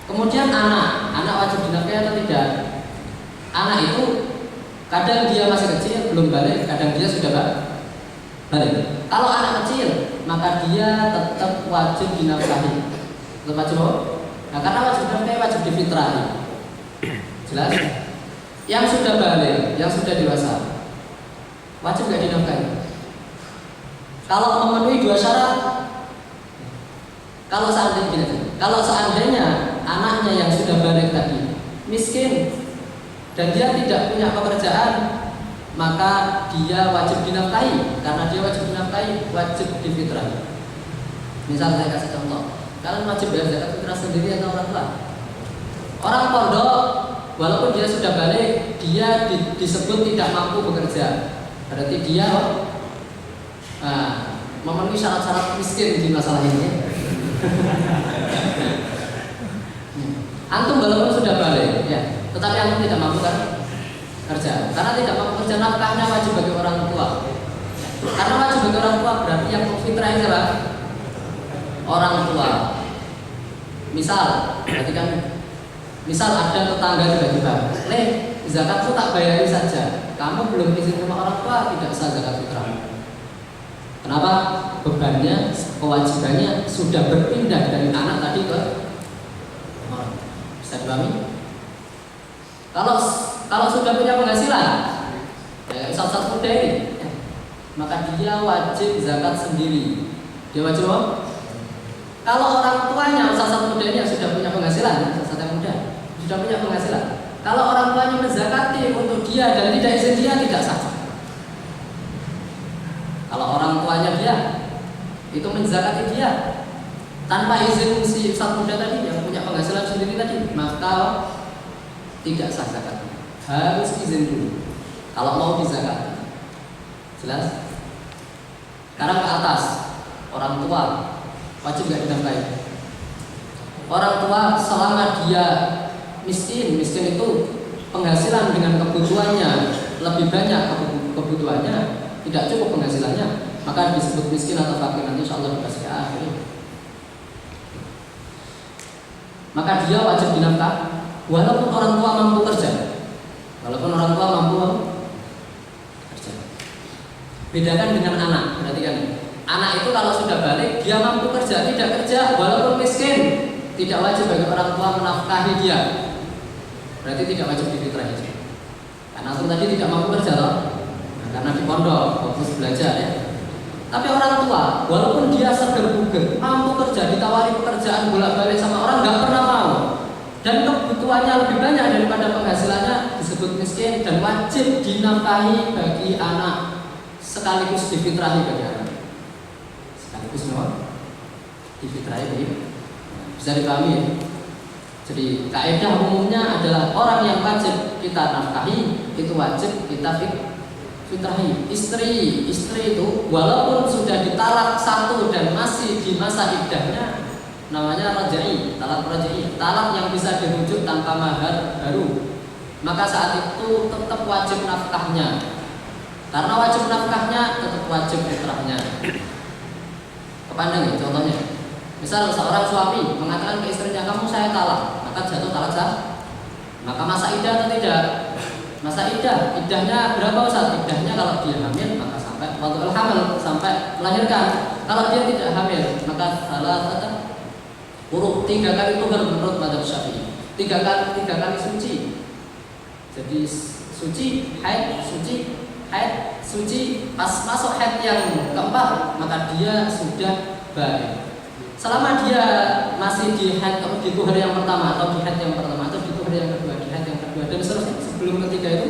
Kemudian anak wajib dinafkahi atau tidak? Anak itu kadang dia masih kecil, belum balik, kadang dia sudah balik. Kalau anak kecil, maka dia tetap wajib dinafkahi. Tetap wajib apa? Nah, karena wajib dinafkahi wajib difitrahi. Jelas? Yang sudah balik, yang sudah dewasa, wajib nggak dinafkahi? Kalau memenuhi 2 syarat, kalau seandainya anaknya yang sudah balik tadi miskin dan dia tidak punya pekerjaan, maka dia wajib dinafkahi. Karena dia wajib dinafkahi, wajib difitrahi. Misal saya kasih contoh, kalian wajib bayar zakat fitrah sendiri atau orang tua? Orang pondok, walaupun dia sudah balik, dia disebut tidak mampu bekerja. Berarti dia memenuhi syarat-syarat miskin di masalah ini. Antum walaupun sudah balik, ya, tetapi antum tidak mampu kan kerja. Karena tidak mampu kerja, nafkahnya wajib bagi orang tua. Karena wajib bagi orang tua berarti yang fitrah siapa? Orang tua. Misal, berarti kan, misal ada tetangga tiba-tiba, zakatku tak bayari saja. Kamu belum izin sama orang tua, tidak sah zakat fitrah. Kenapa? Bebannya, kewajibannya sudah berpindah dari anak tadi ke orang. Bisa dipahami? Kalau sudah punya penghasilan, ya Ustaz muda ini, maka dia wajib zakat sendiri. Dia wajib apa? Kalau orang tuanya Ustaz muda ini yang sudah punya penghasilan, Ustaz yang muda sudah punya penghasilan. Kalau orang tuanya menzakati untuk dia dan tidak izin dia, tidak sah. Kalau orang tuanya dia itu menzakati dia tanpa izin si Ustaz muda tadi yang punya penghasilan sendiri tadi, maka tidak sah zakat. Harus izin dulu kalau mau dizakati. Jelas? Sekarang ke atas, orang tua wajib nggak dinafkahi? Orang tua selama dia miskin itu penghasilan dengan kebutuhannya lebih banyak, kebutuhannya tidak cukup penghasilannya, maka disebut miskin atau fakir. Nanti insya Allah dikasih ke akhir. Maka dia wajib dinafkahi walaupun orang tua mampu kerja. Walaupun orang tua mampu kerja. Bedakan dengan anak, perhatikan. Anak itu kalau sudah balik dia mampu kerja, tidak kerja walaupun miskin, tidak wajib bagi orang tua menafkahi dia. Berarti tidak wajib difitrahi. Karena itu tadi tidak mampu kerja loh. Nah, karena di pondok fokus belajar ya. Tapi orang tua walaupun dia seger buger, mampu kerja, ditawari pekerjaan bolak-balik sama orang nggak pernah mau, dan kebutuhannya lebih banyak daripada penghasilannya, disebut miskin dan wajib dinafkahi bagi anak, sekaligus difitrahi bagi anak. Sekaligus difitrahi bagi. Bisa dipahami ya? Jadi kaidah umumnya adalah orang yang wajib kita nafkahi itu wajib kita fitrahi. Istri itu walaupun sudah ditalak satu dan masih di masa iddahnya, namanya rajai, talak rajai, talak yang bisa dirujuk tanpa mahar baru, maka saat itu tetap wajib nafkahnya. Karena wajib nafkahnya tetap wajib fitrahnya. Kepandang ya contohnya. Misal seorang suami mengatakan ke istrinya, kamu saya talak, maka jatuh talak sah. Maka masa iddah atau tidak? Masa iddahnya berapa Ustaz? Iddahnya kalau dia hamil maka sampai waktu hamil sampai melahirkan. Kalau dia tidak hamil maka salah huruf 3 kali itu menurut mazhab Syafi'i. 3 kali suci. Jadi suci, haid, suci, pas masuk haid yang keempat maka dia sudah baik. Selama dia masih di haid atau di tuhur yang pertama atau di haid yang pertama atau di tuhur yang kedua, di haid yang kedua dan seterusnya sebelum ketiga itu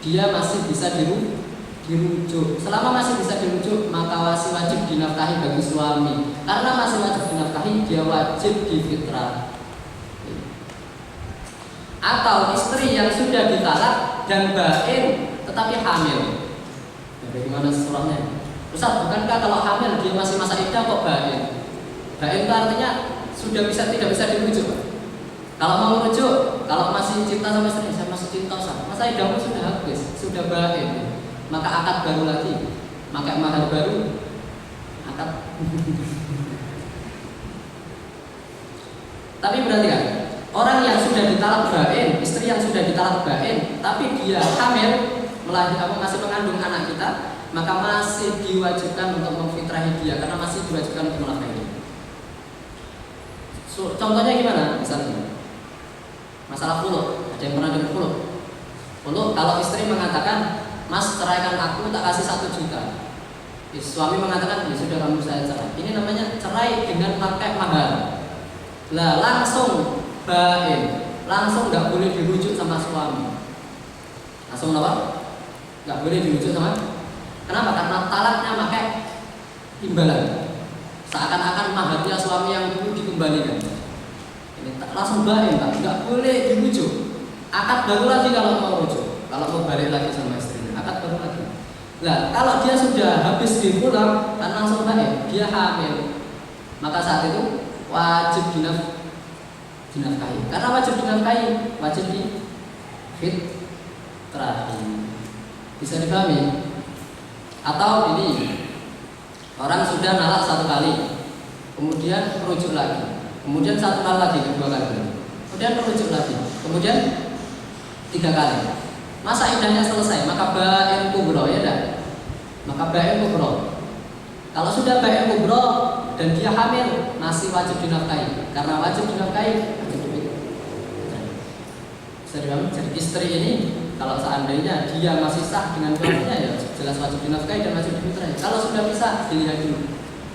dia masih bisa dirujuk. Selama masih bisa dirujuk maka masih wajib dinafkahi bagi suami. Karena masih wajib dinafkahi dia wajib difitrah. Atau istri yang sudah ditalak dan bain tetapi hamil. Bagaimana surahnya? Ustaz, bukankah kalau hamil dia masih masa iddah kok bain? Bain itu artinya sudah tidak bisa dirujuk. Kalau mau merujuk, kalau masih cinta sama istri, saya masih cinta sama, masa iddahmu sudah habis, sudah bain, maka akad baru lagi, maka mahar baru, akad. Tapi perhatikan, orang yang sudah ditalak bain, istri yang sudah ditalak bain, tapi dia hamil, masih mengandung anak kita, maka masih diwajibkan untuk memfitrahi dia, karena masih diwajibkan untuk menafkahi dia. Contohnya gimana? Misalnya masalah khulu, ada yang pernah dengar khulu? Kalau istri mengatakan, Mas ceraikan aku, tak kasih 1 juta. Suami mengatakan, ya sudah kamu saya cerai. Ini namanya cerai dengan pakai mahar. Lah langsung bain, langsung nggak boleh dirujuk sama suami. Langsung apa? Nggak boleh dirujuk sama. Kenapa? Karena talaknya pakai imbalan. Seakan-akan maharnya suami yang dulu dikembalikan. Ini langsung bain, nggak boleh dirujuk. Akad baru lagi kalau mau rujuk, kalau mau balik lagi sama istrinya, akad baru lagi. Nah, kalau dia sudah habis dipulang, kan langsung bain, dia hamil, maka saat itu wajib dinafkahi. Karena wajib dinafkahi, wajib difitrahi. Bisa dipahami? Atau ini orang sudah nalak 1 kali, kemudian merujuk lagi, kemudian 1 kali lagi, 2 kali, kemudian merujuk lagi, kemudian 3 kali. Masa iddahnya selesai, maka bain kubro, ya dah. Maka bain kubro. Kalau sudah bain kubro dan dia hamil, masih wajib dinafkahi. Karena wajib dinafkahi, wajib dinafkahi. Jadi istri ini kalau seandainya dia masih sah dengan suaminya, ya jelas wajib dinafkahi dan wajib difitrahi. Kalau sudah bisa, dilihat dulu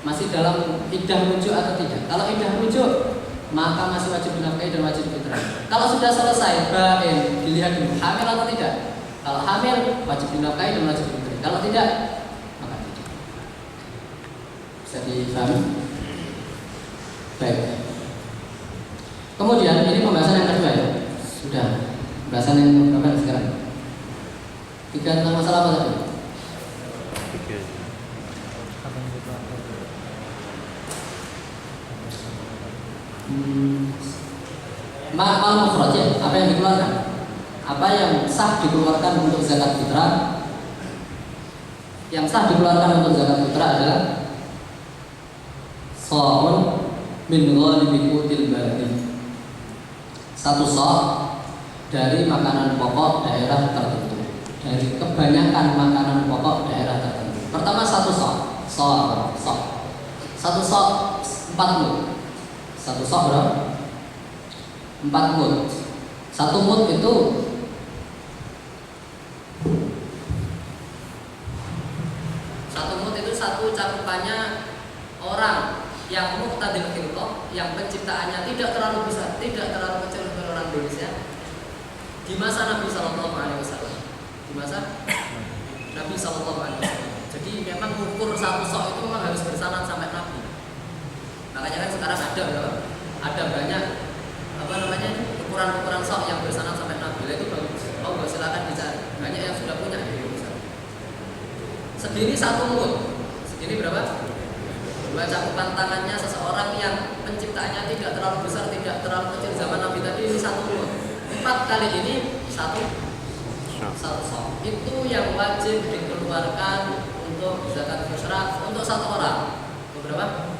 masih dalam iddah rujuk atau tidak. Kalau iddah rujuk, maka masih wajib dinafkahi dan wajib difitrahi. Kalau sudah selesai bain, dilihat dulu hamil atau tidak. Kalau hamil, wajib dinafkahi dan wajib difitrahi. Kalau tidak, maka tidak. Bisa dipahami? Baik. Kemudian ini pembahasan yang kedua ya. Sudah. Pembahasan yang berapa sekarang? 3 tentang masalah apa tadi? Mal mufrad ya, apa yang dikeluarkan? Apa yang sah dikeluarkan untuk zakat fitrah? Yang sah dikeluarkan untuk zakat fitrah adalah sha'un min ghalibi qutil baladi. Satu sa' dari makanan pokok daerah tertentu, dari kebanyakan makanan pokok daerah tertentu. Pertama satu sa', satu sa' 4 mud. Satu sa' berapa? 4 mud. Satu mud itu satu cakupannya orang yang muqtadil khilqah, yang penciptaannya tidak terlalu besar, tidak terlalu kecil untuk orang Indonesia di masa Nabi Sallallahu Alaihi Wasallam. Di masa Nabi Sallallahu Alaihi Wasallam. Jadi memang ukur satu sok itu memang harus bersanad sampai Nabi. Makanya kan sekarang ada berapa? Ada banyak ukuran-ukuran sok yang bersanad sampai Nabi. Itu bagus. Oh, silakan dicari. Banyak yang sudah punya di Indonesia. Segini satu mud. Ini berapa? 2 cakupan tangannya seseorang yang penciptaannya tidak terlalu besar, tidak terlalu kecil zaman Nabi tadi, ini 1 mud. 4 kali ini 1 sok. Itu yang wajib dikeluarkan untuk zakat fitrah untuk 1 orang. Berapa?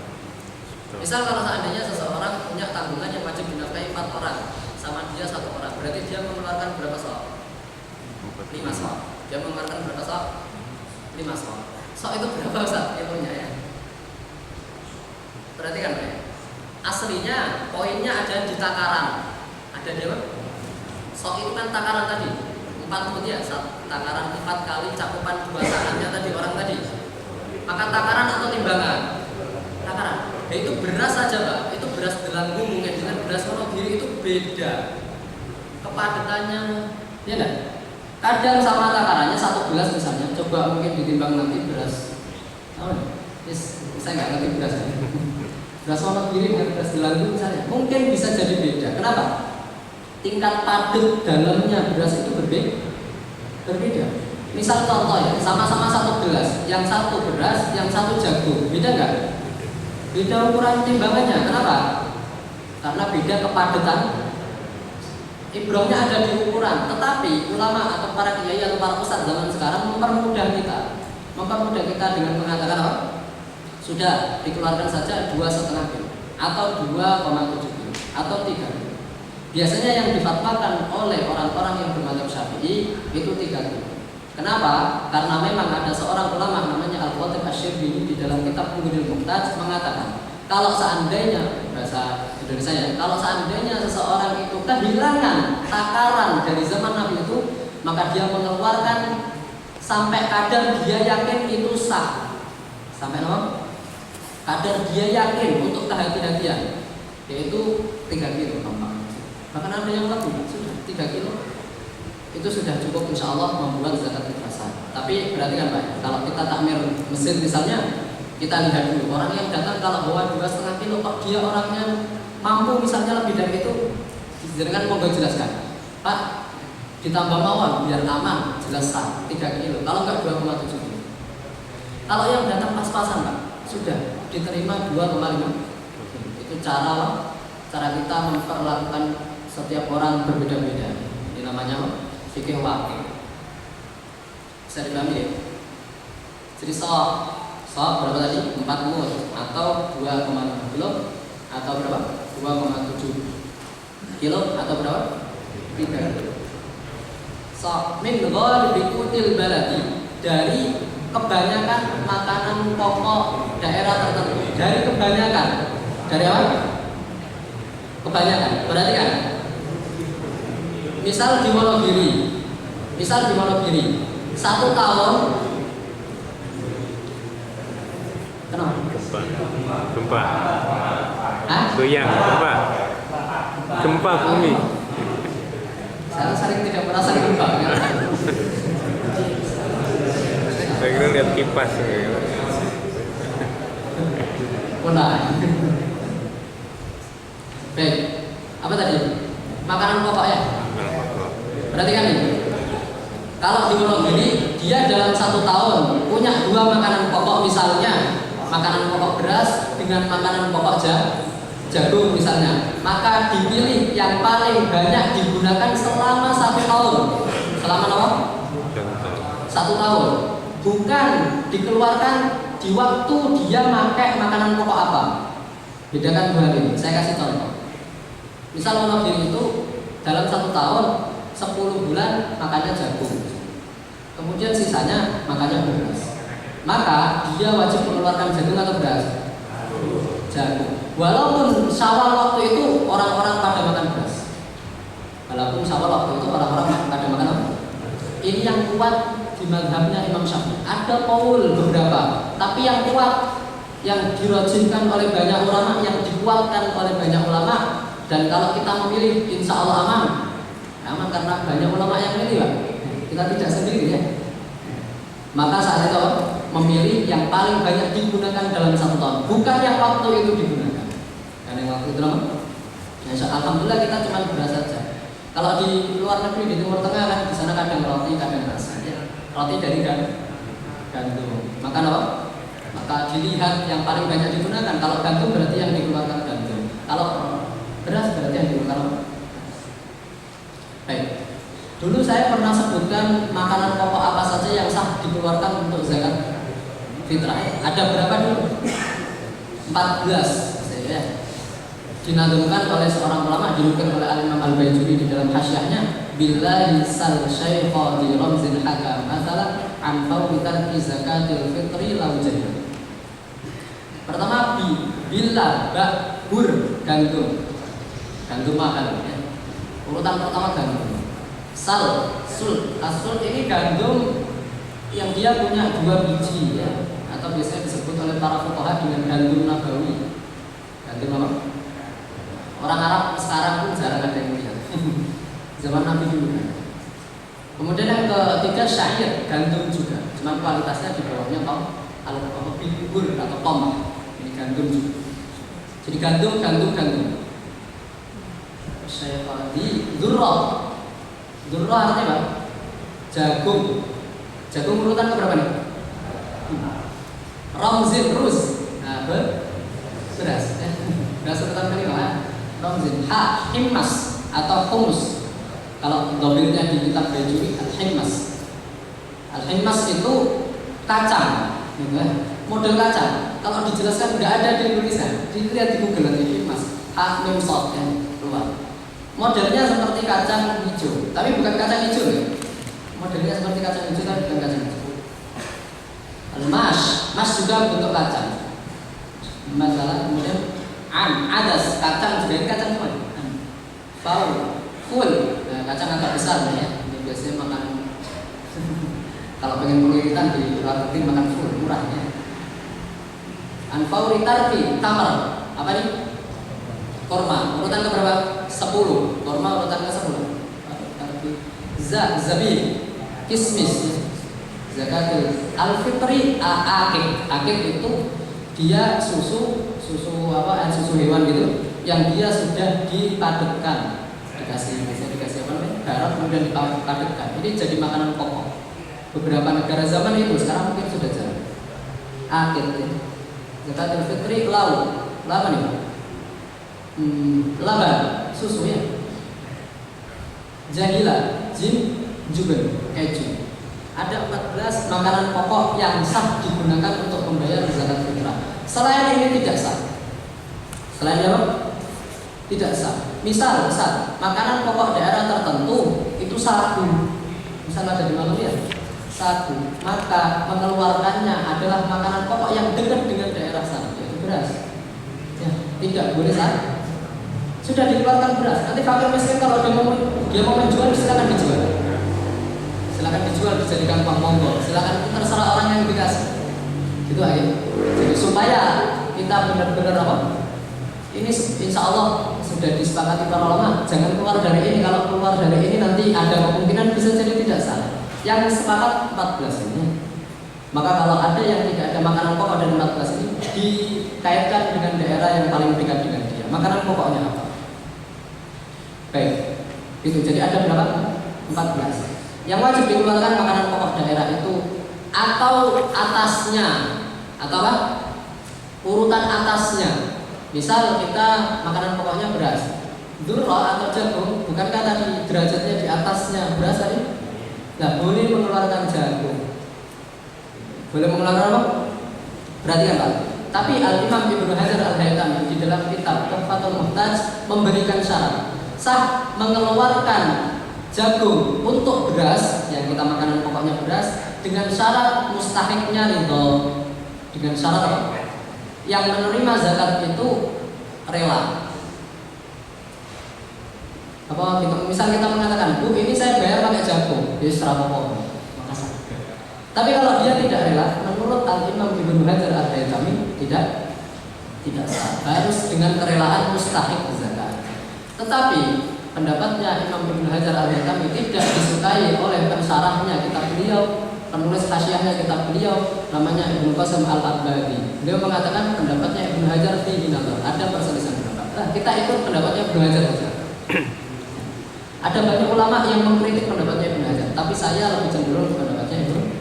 Misal kalau seandainya seseorang punya tanggungan yang wajib dinafkahi 4 orang, sama dia 1 orang, berarti dia mengeluarkan berapa sok? 5 sok. Dia mengeluarkan berapa sok? 5 sok. Sok itu berapa Ustaz ilmunya ya? Perhatikan Pak ya. Aslinya poinnya ada di takaran. Ada di apa? Sok itu kan takaran tadi 4 mud ya, takaran 4 kali cakupan 2 tangannya tadi orang tadi. Maka takaran atau timbangan? Takaran. Nah, itu beras saja Pak. Itu beras Delanggung mungkin dengan beras Wonogiri itu beda kepadatannya, ya enggak? Kadang sama takarannya 1 gelas misalnya, coba mungkin ditimbang nanti beras. Saya nggak ngerti beras. Beras Wonogiri dengan beras Delanggung misalnya, mungkin bisa jadi beda. Kenapa? Tingkat padat dalamnya beras itu berbeda. Misal contoh ya, sama-sama 1 gelas, yang 1 beras, yang 1 jagung, beda nggak? Beda ukuran timbangannya. Kenapa? Karena beda kepadatan. Ibrahnya ada di ukuran, tetapi ulama atau para kiai atau para ustadz zaman sekarang mempermudah kita dengan mengatakan apa? Sudah dikeluarkan saja 2,5 kilo atau 2,7 kilo atau 3 kilo. Biasanya yang difatwakan oleh orang-orang yang bermadzhab Syafi'i itu 3 kilo. Kenapa? Karena memang ada seorang ulama namanya Al-Khatib Asy-Syibini di dalam kitab Mughniul Muhtaj mengatakan, kalau seandainya bahasa Indonesia ya, kalau seandainya seseorang itu kehilangan takaran dari zaman Nabi itu, maka dia mengeluarkan sampai kadar dia yakin itu sah. Sampai apa? Kadar dia yakin untuk kehati-hatian, yaitu 3 kilo gampang. Bahkan ada yang lebih, sudah 3 kilo itu sudah cukup insya Allah membuat zakat fitrah sah. Tapi perhatikan Pak, kalau kita takmir masjid misalnya, kita lihat dulu orang yang datang kalau bawa 2,5 kilo, kok dia orangnya mampu misalnya lebih dari itu, jangan monggo jelaskan Pak, ditambah mawon biar aman, jelas sah 3 kilo, kalau enggak 2,7 kilo. Kalau yang datang pas-pasan Pak, sudah diterima 2,5. Itu cara kita memperlakukan setiap orang berbeda-beda. Ini namanya fikih waqi'. Bisa dipahami ya? Jadi sok berapa tadi? 4 mud atau 2,5 kilo atau berapa? 2,7 kilo atau berapa? 3 kilo. Sok min ghalibi qutil baladi, dari kebanyakan makanan pokok daerah tertentu. Dari kebanyakan. Dari apa? Kebanyakan. Perhatikan. Misal di Wonogiri, 1 tahun. Kenapa? Gempa. Hah? Goyang, gempa bumi. Saya sering tidak merasa gempa. Saya kira lihat kipas. Benar. Baik. Apa tadi? Makanan pokok ya. Perhatikan ini. Kalau di Wonogiri dia dalam 1 tahun punya 2 makanan pokok, misalnya makanan pokok beras dengan makanan pokok jagung misalnya, maka dipilih yang paling banyak digunakan selama 1 tahun. Selama apa? 1 tahun. Bukan dikeluarkan di waktu dia pakai makanan pokok apa. Bedakan dua ini. Saya kasih contoh. Misal monogin itu dalam 1 tahun 10 bulan makannya jagung, kemudian sisanya makannya beras, maka dia wajib mengeluarkan jagung atau beras? Jagung. Walaupun Syawal waktu itu orang-orang pada makan beras, walaupun Syawal waktu itu orang-orang pada makan apa? Ini yang kuat di mazhabnya Imam Syafi'i. Ada qaul beberapa, tapi yang kuat, yang dirajihkan oleh banyak ulama, yang dikuatkan oleh banyak ulama, dan kalau kita memilih insya Allah aman. Aman karena banyak ulama yang milih, Pak. Kita tidak sendiri ya. Maka saat itu memilih yang paling banyak digunakan dalam 1 tahun, bukan yang waktu itu digunakan. Karena yang waktu itu apa? Ya, alhamdulillah kita cuma beras saja. Kalau di luar negeri, di Timur Tengah kan di sana kadang roti, kadang nasi. Ya. Roti dari gandum. Maka apa? Maka dilihat yang paling banyak digunakan. Kalau gandum berarti yang dikeluarkan gandum. Kalau beras berarti yang dikeluarkan apa? Baik. Dulu saya pernah sebutkan makanan pokok apa saja yang sah dikeluarkan untuk zakat fitrah. Ada berapa dulu? 14. Ya. Dinadumkan oleh seorang ulama, dinukil oleh Al-Imam Al-Baijuri di dalam hasyahnya, billahi sal syaikha di ramzin hakam masalah an fawri tarki zakatil fitri lau jahil. Pertama billah bur gandum mahal ya. Urutan pertama gandum. Sul ini gandum yang dia punya 2 biji ya, atau biasanya disebut oleh para fuqaha dengan gandum nabawi. Gandum apa? Orang Arab sekarang pun jarang ada yang lihat. Zaman Nabi dulu kan. Kemudian yang ketiga syair, gandum juga. Cuma kualitasnya di bawahnya bubur atau tomah. Ini gandum juga. Jadi gandum. Saya di dzurrah. Dzurrah artinya apa? Jagung. Jagung urutan keberapa nih? Ramzin ruz. Nah, beras. Beras urutan kelima. Ramzin himmas atau humus. Kalau dobirnya di kitab Baijuri al-himmas. Al-himmas itu kacang, gitu ya. Model kacang. Kalau dijelaskan tidak ada di Indonesia. Dilihat di Google nanti himmas. Mim shad ya, keluar. Modelnya seperti kacang hijau, tapi bukan kacang hijau ya. Modelnya seperti kacang hijau tapi bukan kacang hijau. Mas juga bentuk kacang. Masalah kemudian adas, kacang juga ini kacang semua. Full, nah, kacang agak besar ya. Ini biasanya makan. Kalau pengen pengiritan di luar negeri makan full, murah ya. Anfauri tarki tamar, apa nih? Korma, urutan ke berapa? 10. Korma urutan ke 10. Zabib, kismis, zakatul al-fitri, akik itu dia susu hewan gitu yang dia sudah dipadatkan, dikasih apa namanya? Garam kemudian dipadatkan. Ini jadi makanan pokok. Beberapa negara zaman itu sekarang mungkin sudah jarang. Akik, zakatul fitri apa nih? Laban, susu ya. Jahila, juga keju. Ada 14 makanan pokok yang sah digunakan untuk membayar zakat fitrah. Selain ini tidak sah. Selain apa? Tidak sah. Misal, makanan pokok daerah tertentu itu sagu. Misal ada di Maluku ya, sagu. Maka mengeluarkannya adalah makanan pokok yang dekat dengan daerah sana, yaitu beras. Ya, tidak boleh sah. Sudah dikeluarkan beras. Nanti fakir miskin kalau dia mau menjual, silakan dijual. Silakan dijual, dijadikan uang monggo. Silakan, itu terserah orang yang dikasih. Gitu aja. Jadi supaya kita benar-benar apa? Ini insya Allah sudah disepakati para ulama. Jangan keluar dari ini. Kalau keluar dari ini nanti ada kemungkinan bisa jadi tidak salah. Yang sepakat 14 ini. Maka kalau ada yang tidak ada makanan pokok dari 14 ini dikaitkan dengan daerah yang paling dekat dengan dia. Makanan pokoknya apa? Baik, itu jadi ada berapa? 14. Yang wajib dikeluarkan makanan pokok daerah itu atau atasnya, atau apa? Urutan atasnya Misal kita makanan pokoknya beras, dzurra atau jagung, bukankah tadi derajatnya di atasnya beras tadi? Nah, boleh mengeluarkan jagung. Boleh mengeluarkan apa? Perhatikan Pak. Tapi Al-Imam Ibnu Hajar Al-Haytami di dalam kitab Tuhfatul Muhtaj memberikan syarat sah mengeluarkan jagung untuk beras yang kita makanan pokoknya beras dengan syarat mustahiknya ridho. Dengan syarat apa? Yang menerima zakat itu rela. Apa misal kita mengatakan, Bu, ini saya bayar pakai jagung, jadi serapa pokok. Tapi kalau dia tidak rela, menurut Al-Imam Ibnu Hajar Al-Haytami tidak sah. Harus dengan kerelaan mustahik zakat. Tetapi pendapatnya Imam Ibnu Hajar Al-Haytami tidak disukai oleh pensyarahnya kitab beliau, penulis hasyahnya kitab beliau, namanya Ibnu Qasim Al-Abbadi. Beliau mengatakan pendapatnya Ibnu Hajar fihi nazar, ada perselisihan pendapat. Nah, kita ikut pendapatnya Ibnu Hajar saja. Ada banyak ulama yang mengkritik pendapatnya Ibnu Hajar, tapi saya lebih cenderung pendapatnya Ibnu.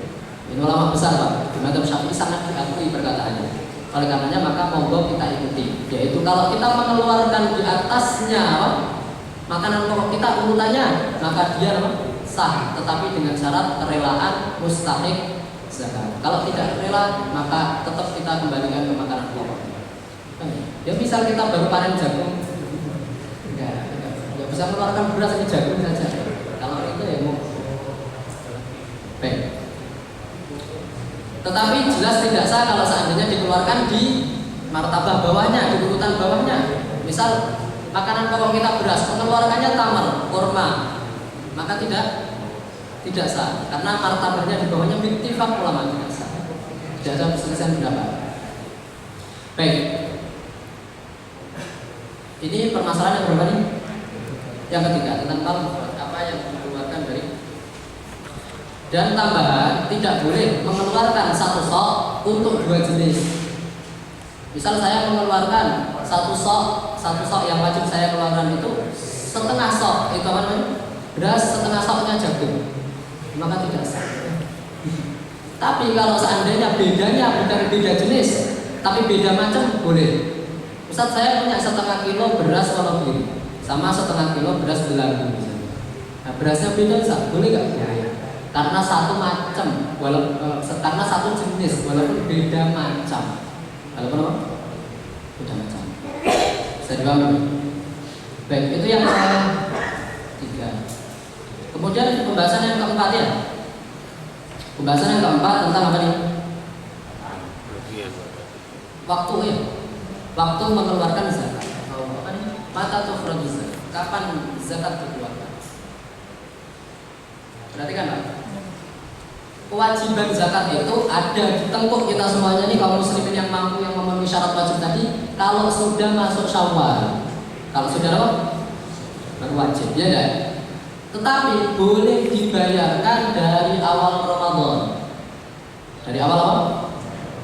Ini ulama besar Pak, di mazhab Syafi'i sangat diakui perkataannya. Oleh karenanya maka monggo kita ikuti, yaitu kalau kita mengeluarkan di atasnya makanan pokok kita urutannya, maka dia sah, tetapi dengan syarat kerelaan mustahik zakat. Kalau tidak rela, maka tetap kita kembalikan ke makanan pokok. Ya misal kita baru panen jagung, enggak bisa mengeluarkan beras, ini jagung saja. Kalau itu ya mau baik. Tetapi jelas tidak sah kalau seandainya dikeluarkan di martabah bawahnya, di urutan bawahnya. Misal makanan pokok kita beras, mengeluarkannya tamar, kurma, maka tidak sah karena martabahnya di bawahnya bittifaq ulama tidak sah. Tidak ada perselisihan pendapat. Baik. Ini permasalahan yang berapa nih? Yang ketiga tentang apa yang dikeluarkan dari. Dan tambahan, tidak boleh mengeluarkan satu sok untuk dua jenis. Misal saya mengeluarkan satu sok yang wajib saya keluarkan itu setengah sok, itu apa namanya? Beras, setengah soknya jagung, maka tidak sah. Tapi kalau seandainya bedanya bukan beda jenis, tapi beda macam, boleh. Ustaz, saya punya setengah kilo beras walau biru sama setengah kilo beras belagu misalnya. Nah, berasnya beda, sah, boleh nggak? Ya. Karena satu macam, karena satu jenis, walaupun beda macam. Walaupun apa? Beda macam. Bisa dipahami? Baik, itu yang ketiga. Kemudian pembahasan yang keempat ya. Pembahasan yang keempat tentang apa nih? Waktu ya. Waktu mengeluarkan zakat. Apa nih? Mata tukhraju zakat. Kapan zakat dikeluarkan? Perhatikan Pak. Kewajiban zakat itu ada di tengkuk kita semuanya nih kaum muslimin yang mampu yang memenuhi syarat wajib tadi. Kalau sudah masuk Syawal, kalau sudah apa? Baru wajib, ya kan? Tetapi boleh dibayarkan dari awal Ramadan. Dari awal apa?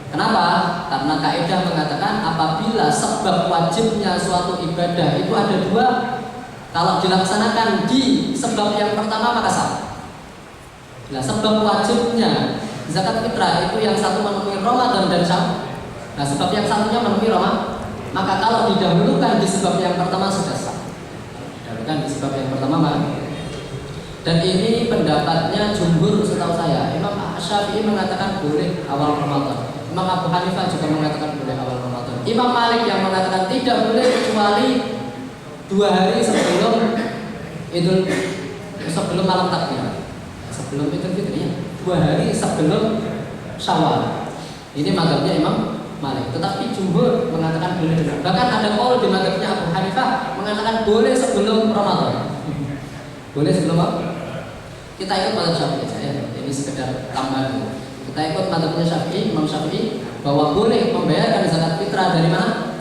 Kenapa? Karena kaidah mengatakan apabila sebab wajibnya suatu ibadah itu ada dua, kalau dilaksanakan di sebab yang pertama maka sah. Nah, sebab wajibnya zakat fitrah itu yang satu memenuhi Ramadan dan Syawal. Nah, sebab yang satunya memenuhi Ramadan. Maka kalau didahulukan di sebab yang pertama sudah sah. Didahulukan di sebab yang pertama maka. Dan ini pendapatnya jumhur setahu saya. Imam Syafi'i mengatakan boleh awal Ramadan. Imam Abu Hanifah juga mengatakan boleh awal Ramadan. Imam Malik yang mengatakan tidak boleh kecuali 2 hari sebelum malam takbiran. Sebelum Idul Fitri ya, 2 hari sebelum Syawal. Ini mazhabnya Imam Malik. Tetapi jumhur mengatakan boleh juga. Bahkan ada qaul di mazhabnya Abu Hanifah mengatakan boleh sebelum Ramadan. Boleh sebelum apa? Kita ikut mazhab Syafi'i saja ya. Ini sekedar tambahan. Kita ikut mazhabnya Syafi'i, Imam Syafi'i bahwa boleh membayarkan zakat fitrah dari mana?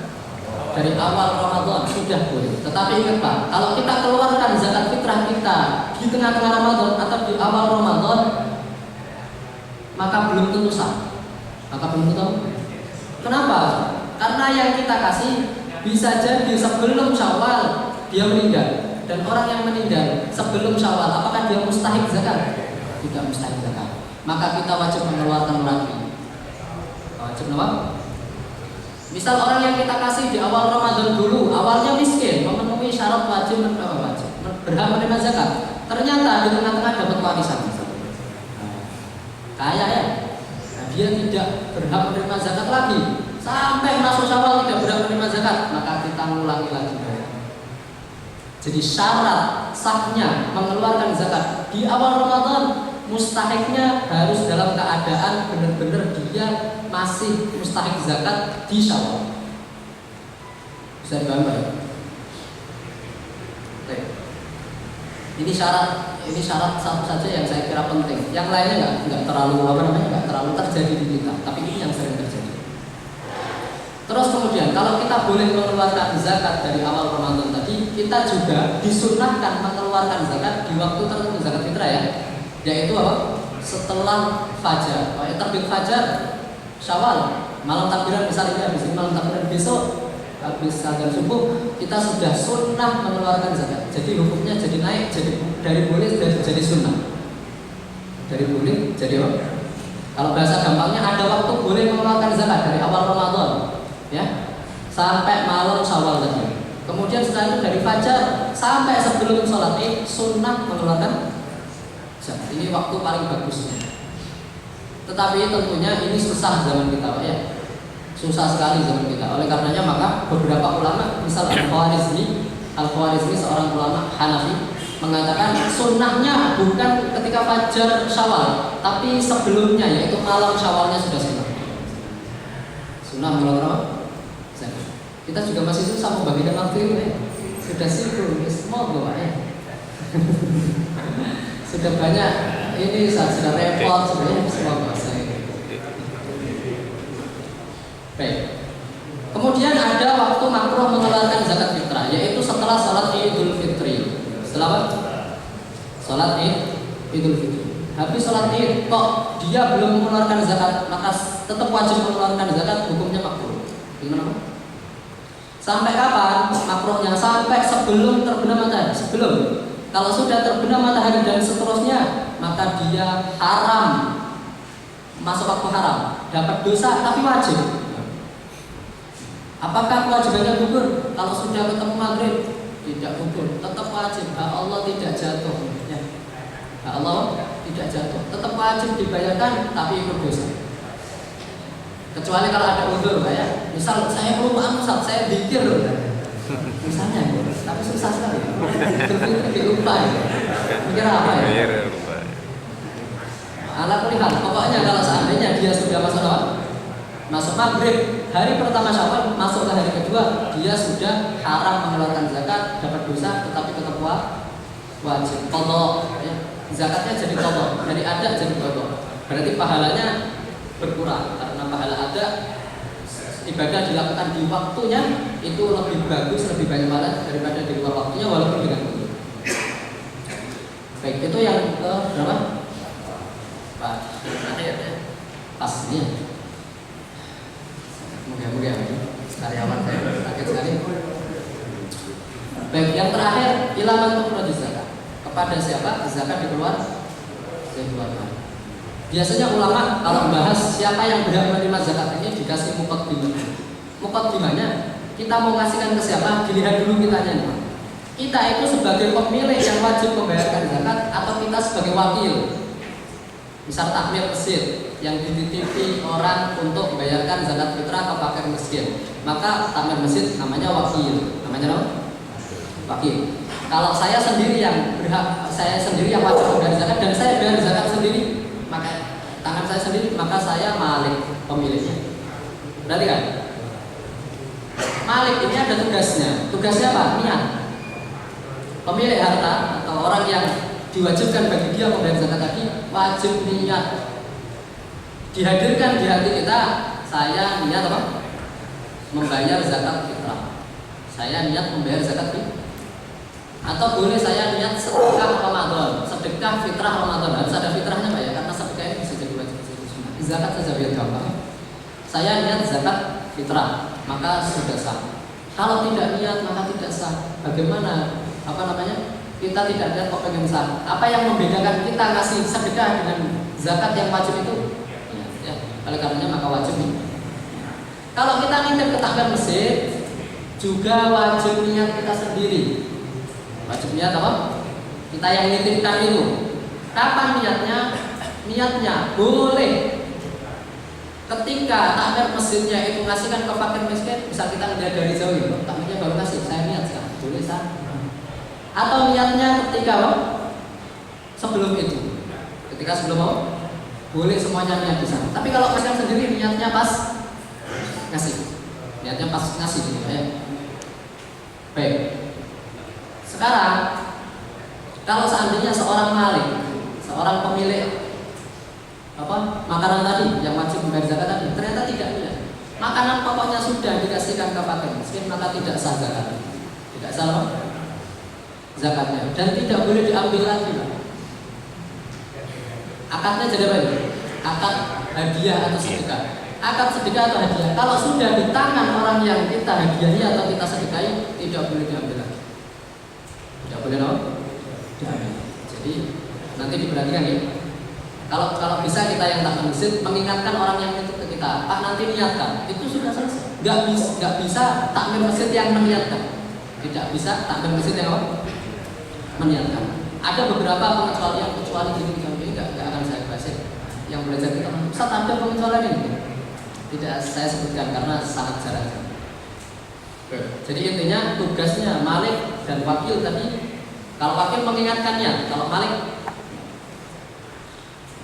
Dari awal Ramadan sudah boleh. Tetapi ingat Pak, kalau kita keluarkan zakat fitrah kita di tengah-tengah Ramadan atau di awal Ramadan, maka belum tentu sah. Maka belum tentu. Kenapa? Karena yang kita kasih bisa jadi sebelum Syawal dia meninggal. Dan orang yang meninggal sebelum Syawal, apakah dia mustahik zakat? Tidak mustahik zakat. Maka kita wajib mengeluarkan lagi. Wajib apa? Misal orang yang kita kasih di awal Ramadan dulu, awalnya miskin, memenuhi syarat wajib berhak menerima zakat. Ternyata di tengah-tengah dapat warisan. Kaya ya, nah, dia tidak berhak menerima zakat lagi. Sampai masuk Syawal tidak berhak menerima zakat, maka kita ngulangi lagi. Jadi syarat sahnya mengeluarkan zakat di awal Ramadan, mustahiknya harus dalam keadaan benar-benar dia masih mustahik zakat di Syawal. Bisa dipahami ya? Oke. Ini syarat satu saja yang saya kira penting. Yang lainnya nggak terlalu nggak terlalu terjadi di kita, tapi ini yang sering terjadi. Terus kemudian kalau kita boleh mengeluarkan zakat dari awal Ramadan tadi, kita juga disunahkan mengeluarkan zakat di waktu tertentu, zakat fitrah ya, yaitu apa? Setelah fajar, terbit fajar Syawal, malam takbiran misalnya habis malam takbiran besok habis azan subuh kita sudah sunnah mengeluarkan zakat. Jadi hukumnya jadi naik, jadi dari boleh jadi sunnah. Dari boleh jadi apa? Kalau bahasa gampangnya ada waktu boleh mengeluarkan zakat dari awal Ramadan, ya, sampai malam Syawal tadi. Kemudian setelah itu dari fajar sampai sebelum sholat Id sunnah mengeluarkan zakat. Ini waktu paling bagusnya. Tetapi tentunya ini susah zaman kita, Pak ya. Susah sekali zaman kita. Oleh karenanya maka beberapa ulama, misal Al-Khwarizmi seorang ulama Hanafi mengatakan sunnahnya bukan ketika fajar Syawal, tapi sebelumnya, yaitu malam Syawalnya sudah sunnah. Sunnah mengeluarkan zakat. Kita juga masih susah membagikan waktu ini, ya. Sudah sibuk, semoga Pak ya. Sudah banyak ini sudah repot sebenarnya semua bahasa ini. Baik. Kemudian ada waktu makruh mengeluarkan zakat fitrah, yaitu setelah salat Idul Fitri. Setelah apa? Salat Idul Fitri. Habis salat Id kok dia belum mengeluarkan zakat, maka tetap wajib mengeluarkan zakat, hukumnya makruh. Gimana? Sampai kapan makruhnya? Sampai sebelum terbenam matahari. Sebelum. Kalau sudah terbenam matahari dan seterusnya, maka dia haram, masuk waktu haram, dapat dosa tapi wajib. Apakah kewajibannya gugur? Kalau sudah ketemu maghrib, tidak gugur, tetap wajib. Hak Allah tidak jatuh, ya. Hak Allah tidak jatuh, tetap wajib dibayarkan, tapi ikut dosa. Kecuali kalau ada udzur, ya. Misal saya kelupaan, saya zikir loh. Misalnya, tapi susah sekali. Berpikir lupa ya. Mikir apa ya? Ala kulihat, pokoknya kalau seandainya dia sudah masuk apa? Masuk maghrib, hari pertama Syawal, masuk ke hari kedua, dia sudah haram mengeluarkan zakat, dapat dosa, tetapi tetap wajib. Qadha, ya. Zakatnya jadi qadha, dari ada jadi qadha. Berarti pahalanya berkurang karena pahala ada. Ibadah dilakukan di waktunya itu lebih bagus, lebih banyak pahala daripada di luar waktunya walaupun dengan itu. Baik, itu yang ke berapa? Pak, terakhir ya. Pas ini. Mudah-mudahan karyawan saya kaget sekali. Baik, yang terakhir ilaman tukhraj zakat. Kepada siapa zakat dikeluarkan? Biasanya ulama kalau membahas siapa yang berhak menerima zakat ini dikasih muqaddimah. Muqaddimahnya kita mau kasihkan ke siapa? Dilihat dulu kitanya nih. Kita itu sebagai pemilik yang wajib membayarkan zakat atau kita sebagai wakil. Misal takmir masjid yang dititipi orang untuk membayarkan zakat fitrah ke fakir miskin, maka takmir masjid namanya wakil. Namanya apa? Wakil. Kalau saya sendiri yang berhak, saya sendiri yang wajib membayar zakat dan saya bayar zakat sendiri, maka tangan saya sendiri, maka saya malik pemiliknya. Berarti kan? Malik ini ada tugasnya. Tugasnya apa? Niat. Pemilik harta atau orang yang diwajibkan bagi dia membayar zakat tadi wajib niat. Dihadirkan di hati kita, saya niat apa? Membayar zakat fitrah. Saya niat membayar zakat fitrah. Atau boleh saya niat sedekah Ramadan, sedekah fitrah Ramadan. Harus ada fitrahnya Pak ya, karena sedekah ini bisa jadi wajib, bisa jadi sunnah. Zakat saja biar gampang. Saya niat zakat fitrah, maka sudah sah. Kalau tidak niat maka tidak sah. Bagaimana? Kita tidak niat kok pengen sah. Apa yang membedakan kita ngasih sedekah dengan zakat yang wajib itu? Ya. Oleh karenanya maka wajib nih. Kalau kita nitip ke tahfidz masjid, juga wajib niat kita sendiri. Wajib niat apa? Kita yang nitipkan itu. Kapan niatnya? Niatnya boleh ketika tahfidz masjidnya itu ngasihkan ke fakir miskin, bisa kita lihat dari jauh itu. Takmirnya baru kasih, saya niat sekarang, boleh sah. Atau niatnya ketika apa? Sebelum itu. Ketika sebelum apa? Boleh semuanya niat bisa. Tapi kalau kalian sendiri niatnya pas ngasih, niatnya pas ngasih gitu ya. Baik. Sekarang kalau seandainya seorang malik, seorang pemilik apa makanan tadi yang wajib membayar zakat tadi ternyata tidak niat, makanan pokoknya sudah dikasihkan ke fakir miskin, maka tidak sah zakat, tidak sah zakatnya, dan tidak boleh diambil lagi, Pak. Akadnya jadi apa ini? Akad hadiah atau sedekah. Akad sedekah atau hadiah, kalau sudah di tangan orang yang kita hadiahi atau kita sedekahi, tidak boleh diambil lagi. Tidak boleh diambil. Jadi nanti diperhatikan ya. Kalau bisa kita yang takmir masjid mengingatkan orang yang itu ke kita, Pak nanti niatkan, itu sudah selesai. Nggak bisa takmir masjid yang meniatkan. Tidak bisa takmir masjid yang apa? Meniatkan. Ada beberapa pengecualian, kecuali gini nggak akan saya bahas ya. Yang belajar kita, Ustaz ada pengecualian ini? Tidak saya sebutkan karena sangat jarang. Jadi intinya tugasnya malik dan wakil tadi. Kalau wakil mengingatkannya, kalau malik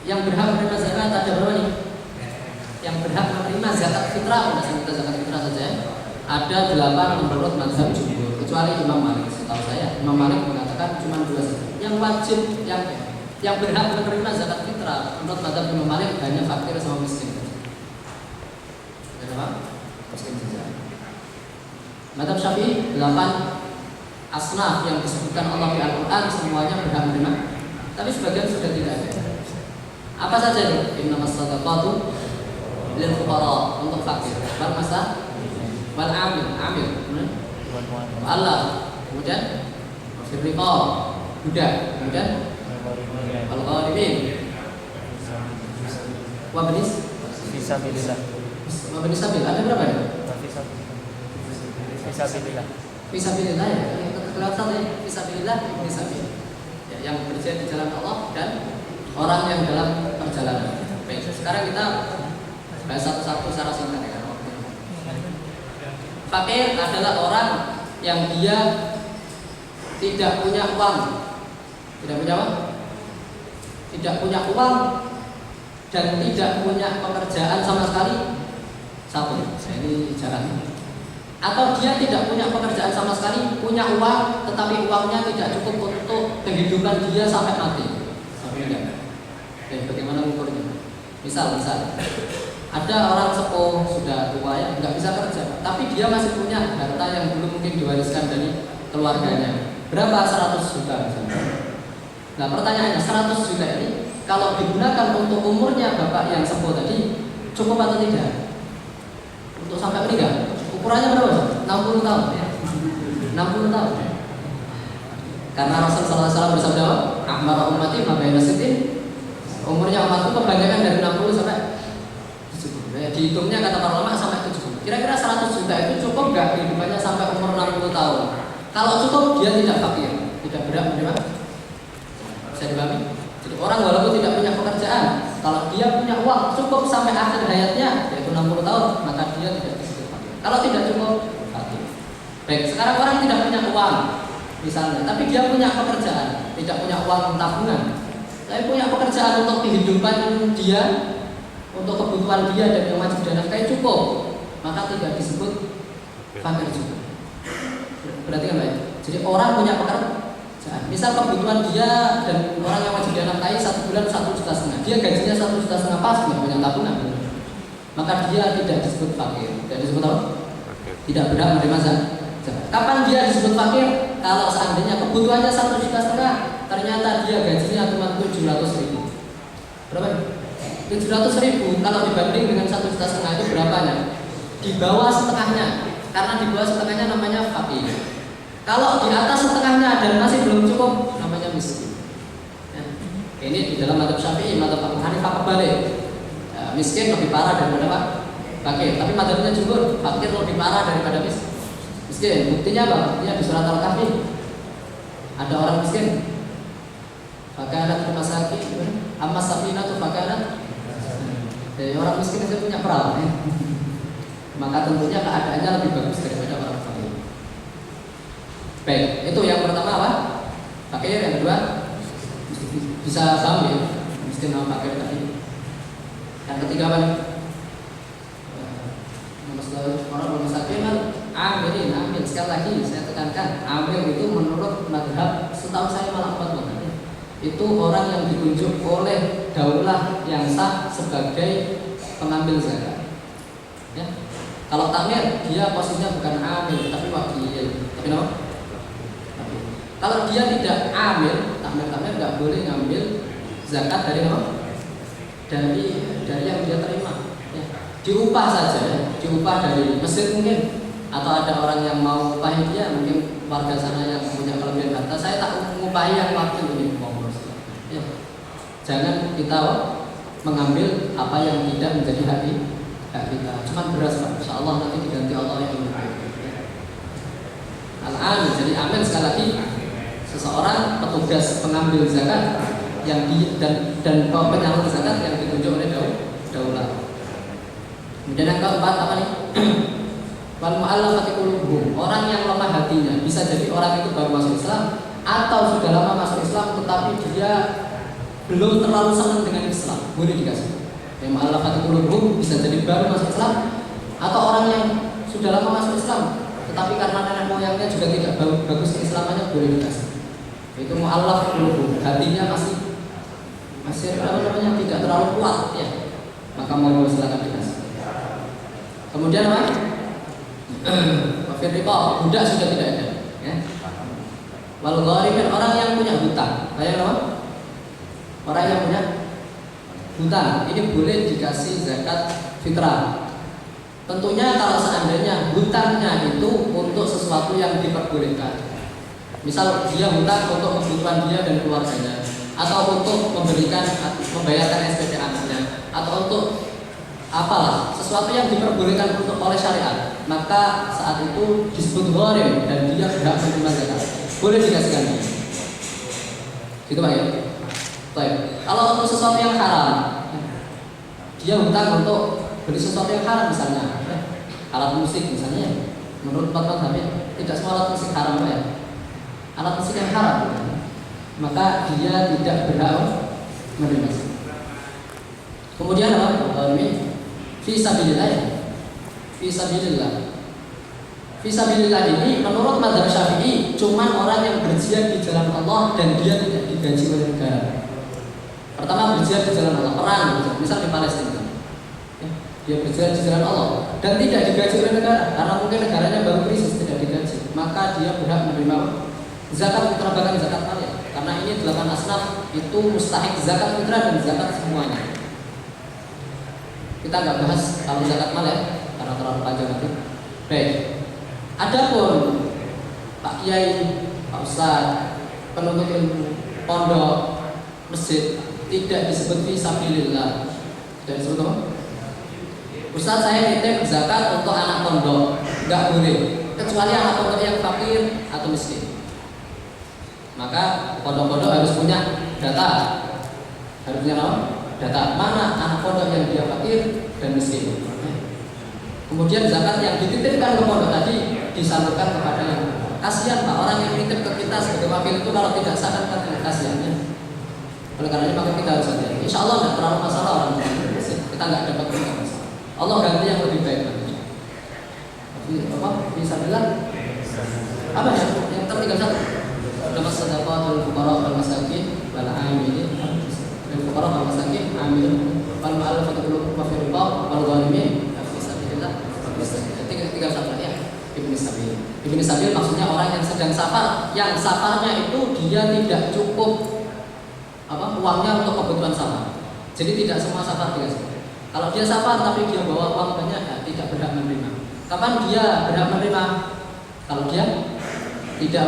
yang berhak menerima zakat ada berapa nih? Yang berhak menerima zakat fitrah, kita zakat fitrah saja. Ada 8 menurut mazhab jumhur, kecuali Imam Malik. Setahu saya Imam Malik mengatakan cuma 2 saja. Yang wajib, yang berhak menerima zakat fitrah menurut mazhab Imam Malik hanya fakir sama miskin. Kenapa? Miskin saja. Mazhab Syafi'i 8 asnaf yang disebutkan Allah di Al-Quran semuanya berhak menerima, tapi sebagian sudah tidak ada. Apa saja itu? Innamas shadaqatu lil fuqara, untuk fakir, wal wal amil, Allah, kemudian firriqah, budak, kemudian wal gharimin, wa benis fisabilillah. Wa benis sabil ada berapa ya? Fisabilillah ya, kelihatan ya, fisabilillah, fisabil. Ya, yang bekerja di jalan Allah dan orang yang dalam perjalanan. Baik, sekarang kita bahas satu-satu secara singkat ya. Fakir adalah orang yang dia tidak punya uang, tidak punya apa? Tidak punya uang dan tidak punya pekerjaan sama sekali. Satu, ini jarang. Atau dia tidak punya pekerjaan sama sekali, punya uang, tetapi uangnya tidak cukup untuk kehidupan dia sampai mati. Sampai enggak? Bagaimana ukurnya? Misal ada orang sepuh sudah tua ya nggak bisa kerja, tapi dia masih punya harta yang belum mungkin diwariskan dari keluarganya. Berapa? 100 juta misalnya. Nah pertanyaannya 100 juta ini kalau digunakan untuk umurnya bapak yang sepuh tadi cukup atau tidak? Untuk sampai meninggal? Ukurannya berapa? 60 tahun. 60 tahun. Karena Rasulullah SAW bersabda, "Ahmara ummati ma baina sittin." Umurnya umatku kebanyakan dari 60 sampai 70. Dihitungnya kata para ulama sampai 70. Kira-kira 100 juta itu cukup nggak kehidupannya sampai umur 60 tahun? Kalau cukup dia tidak fakir, tidak berat menerima. Bisa dipahami? Jadi orang walaupun tidak punya pekerjaan, kalau dia punya uang cukup sampai akhir hayatnya yaitu 60 tahun, maka dia tidak disebut fakir. Kalau tidak cukup, fakir. Baik, sekarang orang tidak punya uang misalnya, tapi dia punya pekerjaan, tidak punya uang tabungan, tapi punya pekerjaan untuk kehidupan dia, untuk kebutuhan dia dan yang wajib dinafkahi cukup, maka tidak disebut fakir juga. Berarti kan baik. Jadi orang punya pekerjaan, misal kebutuhan dia dan orang yang wajib dinafkahi 1 bulan 1,5 juta, dia gajinya 1,5 juta pas, nggak punya tabungan, maka dia tidak disebut fakir. Tidak disebut apa? Tidak berhak menerima zakat. Kapan dia disebut fakir? Kalau seandainya kebutuhannya 1,5 juta, ternyata dia gajinya cuma 700.000. Berapa? 700.000 kalau dibanding dengan 1,5 juta itu berapanya? Di bawah setengahnya. Karena di bawah setengahnya namanya fakir. Kalau di atas setengahnya dan masih belum cukup, namanya miskin. Ya. Ini di dalam mazhab Syafi'i, mazhab Abu Hanifah kebalik. Ya, miskin lebih parah daripada fakir. Tapi madhabnya jumhur, fakir lebih parah daripada miskin. Buktinya apa? Buktinya di surat Al-Kahfi. Ada orang miskin. Fakanat masakin, amma safinatu fakanat. Orang miskin itu punya perahu. Maka tentunya keadaannya lebih bagus daripada orang fakir. Baik, itu yang pertama apa? Fakir. Yang kedua, bisa paham ya? Miskin sama fakir tadi. Yang ketiga apa nih? Orang miskin kan ambil sekali lagi saya tekankan, ambil itu menurut madhab setahu saya malah 4 madhab. Itu orang yang ditunjuk oleh daulah yang sah sebagai pengambil zakat. Ya. Kalau takmir dia posisinya bukan amil tapi wakil. Tapi no? Kalau dia tidak amil, takmir nggak boleh ngambil zakat dari no? Dari yang dia terima. Ya. Diupah saja, ya. Diupah dari mesin mungkin, atau ada orang yang mau upahi dia, mungkin warga sana yang punya kelebihan harta. Saya tak mengupahi yang wakil ini. Ya. Jangan kita mengambil apa yang tidak menjadi hak kita. Cuman beras Pak, insya Allah nanti diganti Allah yang lebih baik. Al-amil, jadi amil sekali lagi seseorang petugas pengambil zakat yang dan penyalur zakat yang ditunjuk oleh daulah. Kemudian yang keempat apa nih? Wal mu'allafati qulubuhum, orang yang lemah hatinya. Bisa jadi orang itu baru masuk Islam atau sudah lama masuk Islam tetapi dia belum terlalu senang dengan Islam, boleh dikasih. Yang mu'allafati qulubuhum bisa jadi baru masuk Islam atau orang yang sudah lama masuk Islam tetapi karena nenek moyangnya juga tidak bagus keislamannya, boleh dikasih. Itu mu'allaf qulubuhum, hatinya masih tidak terlalu kuat ya. Maka mau silakan dikasih. Kemudian apa? Wafir riba, budak sudah tidak ada ya. Wal gharimin, orang yang punya hutang. Kayak apa? Orang yang punya hutang ini boleh dikasih zakat fitrah. Tentunya kalau seandainya hutangnya itu untuk sesuatu yang diperbolehkan. Misal dia hutang untuk kebutuhan dia dan keluarganya, atau untuk membayarkan SPP anaknya, atau untuk apalah sesuatu yang diperbolehkan untuk oleh syariat, maka saat itu disebut gharim dan dia berhak menerima zakat. Boleh dikasihkan dia. Gitu Pak ya. Baik. Kalau untuk sesuatu yang haram, dia hutang untuk beli sesuatu yang haram misalnya, alat musik misalnya, menurut fatwa kami tidak semua alat musik haram ya. Alat musik yang haram, maka dia tidak berhak menerima. Kemudian apa? Fisabilillah. Fisabilillah ini menurut mazhab Syafi'i cuman orang yang berjihad di jalan Allah dan dia tidak digaji oleh negara. Pertama berjihad di jalan Allah, perang misal di Palestina. Ya, dia berjihad di jalan Allah dan tidak digaji oleh negara karena mungkin negaranya baru krisis, tidak digaji. Maka dia berhak menerima zakat fitrah, bahkan zakat mal ya. Karena ini 8 asnaf itu mustahik zakat fitrah dan zakat semuanya. Kita nggak bahas kalau zakat mal ya, karena terlalu panjang nanti. Baik. Adapun Pak Kiai, Pak Ustadz, penuntut ilmu, pondok, masjid tidak disebut fisabilillah. Tidak disebut apa? Ustadz saya nitip zakat untuk anak pondok, nggak boleh, kecuali anak pondok yang fakir atau miskin. Maka pondok-pondok harus punya data, harus punya apa? Data mana anak pondok yang dia fakir dan miskin. Kemudian zakat yang dititipkan ke pondok tadi disalurkan kepada yang kasihan Pak, orang yang nitip ke kita sebagai wakil itu kalau tidak sadar kan kasihannya. Oleh karena maka kita harus hati-hati. Insya Allah tidak terlalu masalah orang miskin, kita nggak dapat masalah. Allah ganti yang lebih baik nanti. Apa? Bisa bilang apa ya? Yang tertinggal satu. Dapat sedekahul fuqara wal masakin wal amilin wal fuqara wal masakin amilin wal mu'allafati qulubuhum wa fil riqab wal ghalimin fi sabilillah. Tiga satu ya. Ibnu Sabil maksudnya orang yang sedang safar, yang safarnya itu dia tidak cukup uangnya untuk kebutuhan safar. Jadi tidak semua safar dikasih. Kalau dia safar tapi dia bawa uang banyak, ya tidak berhak menerima. Kapan dia berhak menerima? Kalau dia tidak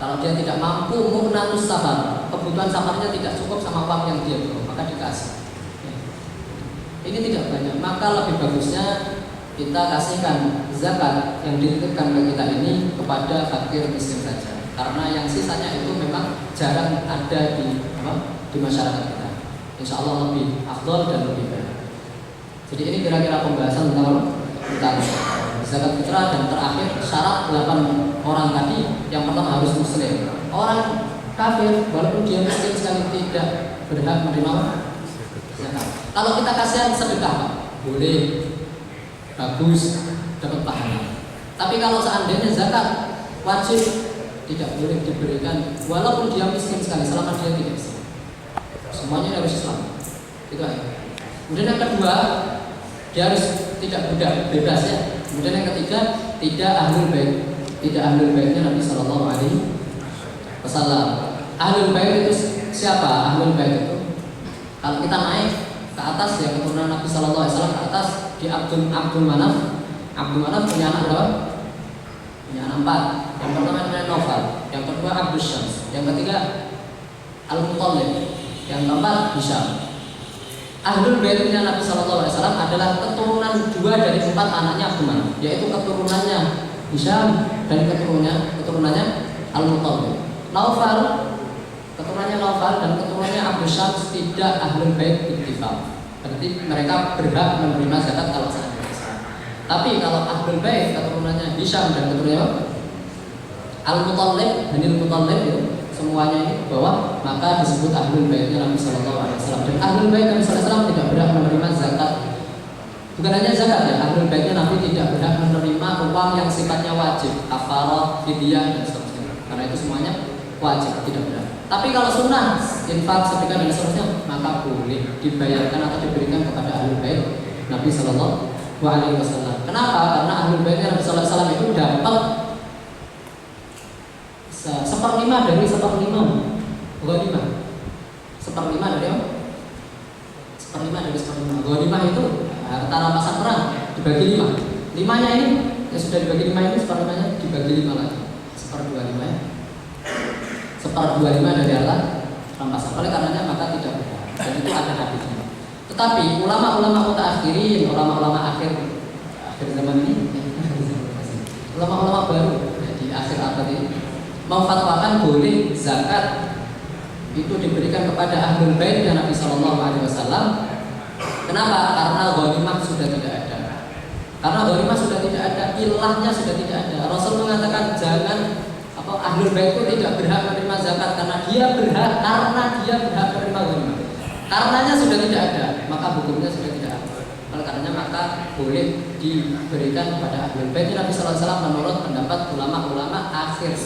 Kalau dia tidak mampu mu'natus safar, kebutuhan safarnya tidak cukup sama uang yang dia bawa, maka dikasih. Ya. ini tidak banyak, maka lebih bagusnya kita kasihkan zakat yang dititipkan ke kita ini kepada fakir miskin saja, karena yang sisanya itu memang jarang ada di masyarakat kita. Insya Allah lebih afdol dan lebih baik. Jadi ini kira-kira pembahasan tentang zakat fitrah, dan terakhir syarat 8 orang tadi. Yang pertama harus muslim. Orang kafir walaupun dia miskin sekali tidak berhak menerima zakat. Kalau kita kasihan sedekah, boleh, bagus, dapat pahala. Tapi kalau seandainya zakat wajib, tidak boleh diberikan walaupun dia miskin sekali, selama dia tidak Islam. Semuanya harus Islam. Itu aja. Kemudian yang kedua, dia harus tidak budak, bebas ya. Kemudian yang ketiga, tidak ahlul bait. Tidak ahlul baitnya Nabi Shallallahu Alaihi Wasallam. Ahlul bait itu siapa? Ahlul bait itu kalau kita naik ke atas ya, keturunan Nabi Shallallahu Alaihi Wasallam ke atas, di Abdul Manaf. Abdul Manaf punya anak berapa? Punya anak 4. Yang pertama namanya Naufal, yang kedua Abdul Syams, yang ketiga Al-Muttalib, yang keempat Hisham. Ahlul baitnya Nabi Shallallahu Alaihi Wasallam adalah keturunan 2 dari 4 anaknya Abdul Manaf, yaitu keturunannya Hisham dan keturunannya Al-Muttalib. Naufal, keturunannya Naufal dan keturunannya Abdul Syams tidak ahlul bait ittifaq. Berarti mereka berhak menerima zakat kalau seandainya Islam. Tapi kalau ahlul bait keturunannya Hisham dan keturunannya Al-Muttalib, Bani Al-Muttalib itu semuanya ini ke bawah, maka disebut ahlul baitnya Nabi Shallallahu Alaihi Wasallam. Dan ahlul bait Nabi Shallallahu Alaihi Wasallam tidak berhak menerima zakat. Bukan hanya zakat ya, ahlul baitnya Nabi tidak berhak menerima uang yang sifatnya wajib, kafarah, fidyah dan seterusnya. Karena itu semuanya wajib, tidak berhak. Tapi kalau sunnah, infak, sedekah dan seterusnya, maka boleh dibayarkan atau diberikan kepada ahlul bait Nabi Shallallahu Alaihi Wasallam. Kenapa? Karena ahlul baitnya Nabi Shallallahu Alaihi Wasallam itu dapat 1/5 dari 1/5 ghanimah. 1/5 dari apa? 1/5 dari 1/5 ghanimah itu harta rampasan perang dibagi 5. 5-nya ini yang sudah dibagi 5 ini 1/5-nya dibagi 5 lagi. 1/25 ya. 1/25 dari harta rampasan. Oleh karenanya maka tidak berhak. Dan itu ada hadisnya. Tetapi ulama-ulama mutaakhirin, ulama-ulama akhir zaman ini, ulama-ulama baru di akhir abad ini memfatwakan boleh zakat itu diberikan kepada ahlul bait dan Nabi Shallallahu Alaihi Wasallam. Kenapa? Karena ghanimah sudah tidak ada. Karena ghanimah sudah tidak ada, ilahnya sudah tidak ada. Rasul mengatakan jangan ahlul bait itu tidak berhak menerima zakat karena dia berhak menerima ghanimah. Karenanya sudah tidak ada, maka hukumnya sudah tidak ada. Oleh karenanya maka boleh diberikan kepada ahlul bait Nabi Shallallahu Alaihi Wasallam menurut pendapat ulama-ulama akhir.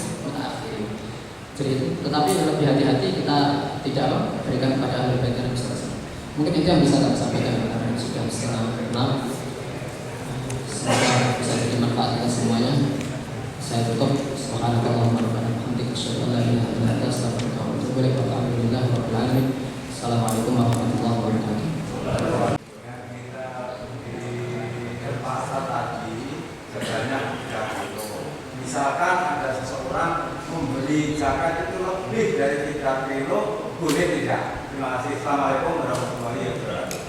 Jadi, tetapi lebih hati-hati kita tidak berikan kepada ahlul bait Nabi Sallallahu Alaihi Wasallam. Mungkin itu yang bisa kami sampaikan karena sudah setengah 6. Semoga bisa jadi manfaat kita semuanya. Saya tutup. Subhanakallahumma rabbana wa bihamdika asyhadu an la ilaha illa anta astaghfiruka wa atubu ilaik. Alhamdulillahi rabbil alamin. Assalamualaikum warahmatullahi wabarakatuh. Misalkan ada seseorang membeli zakat itu lebih dari 3 kilo, boleh tidak? Terima kasih. Assalamualaikum warahmatullahi wabarakatuh.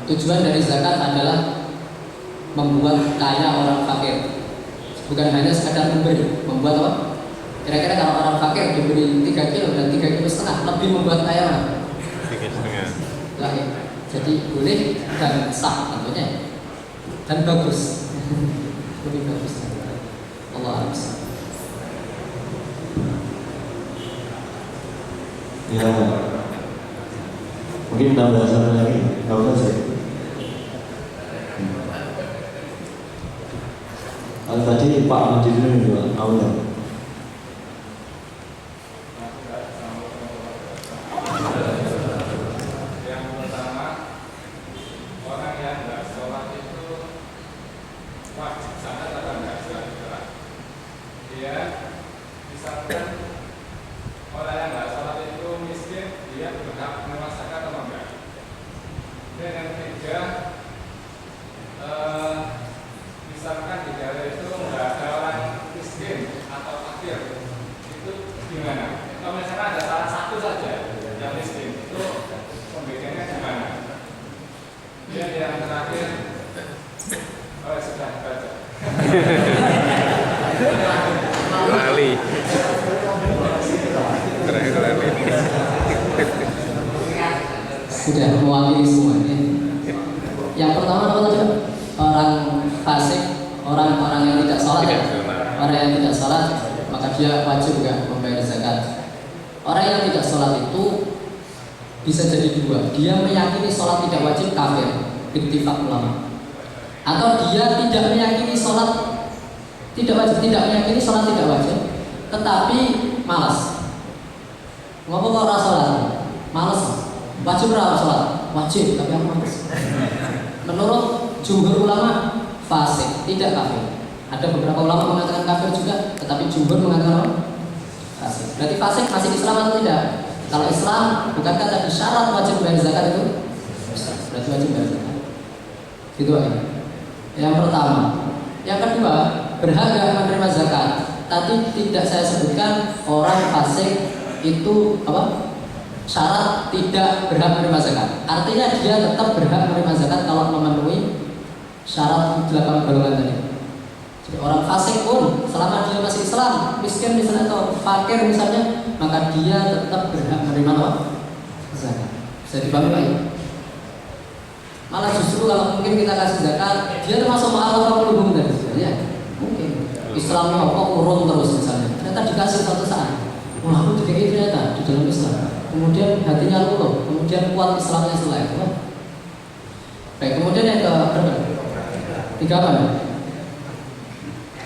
Tujuan dari zakat adalah membuat kaya orang fakir. Bukan hanya sekadar memberi, membuat apa? Kira-kira kalau orang fakir diberi 3 kilo dan 3,5 kilo, lebih membuat kaya orang. 3,5. Ya, jadi boleh dan sah tentunya, dan bagus, lebih bagus. Allah Akbar. Ya, mungkin tambah satu lagi, nggak usah sih. Tadi Pak Ahmad dulu juga awalnya. Misalkan di daerah itu nggak ada orang miskin, Dan yang terakhir, oh sudah baca. Lali. Terakhir lali. Sudah mewakili semuanya. Yang pertama apa tadi? Orang fasik, orang yang tidak sholat. Tidak Ya? sholat. Orang yang tidak sholat, maka dia wajib juga membayar zakat. Orang yang tidak sholat itu bisa jadi dua. Dia meyakini sholat tidak wajib, kafir, ittifaq ulama. Atau dia tidak meyakini sholat tidak wajib, tidak meyakini sholat tidak wajib, tetapi malas. Ngomong kok ora sholat, malas. Wajib ora sholat, wajib tapi aku malas. Menurut jumhur ulama fasik, tidak kafir. Ada beberapa ulama mengatakan kafir juga, tetapi jumhur mengatakan fasik. Berarti fasik masih Islam atau tidak? Kalau Islam, bukankah tadi syarat wajib bayar zakat itu? Berarti wajib bayar zakat. Gitu ya. Yang pertama. Yang kedua, berhak gak menerima zakat. Tadi tidak saya sebutkan orang fasik itu apa? Syarat tidak berhak menerima zakat. Artinya dia tetap berhak menerima zakat kalau memenuhi syarat 8 golongan tadi. Jadi orang fasik pun selama dia masih Islam, miskin misalnya atau fakir misalnya, maka dia tetap berhak menerima apa? Zakat. Bisa dipahami Pak ya? Malah justru kalau mungkin kita kasih zakat, dia termasuk ma'alafah qulubuhum tadi ya. Mungkin Islamnya kok urung terus misalnya. Ternyata dikasih suatu saat. Wah, aku dikasih ternyata di dalam Islam. Kemudian hatinya luluh, kemudian kuat Islamnya selain. Baik, kemudian yang ke berapa? 3 apa?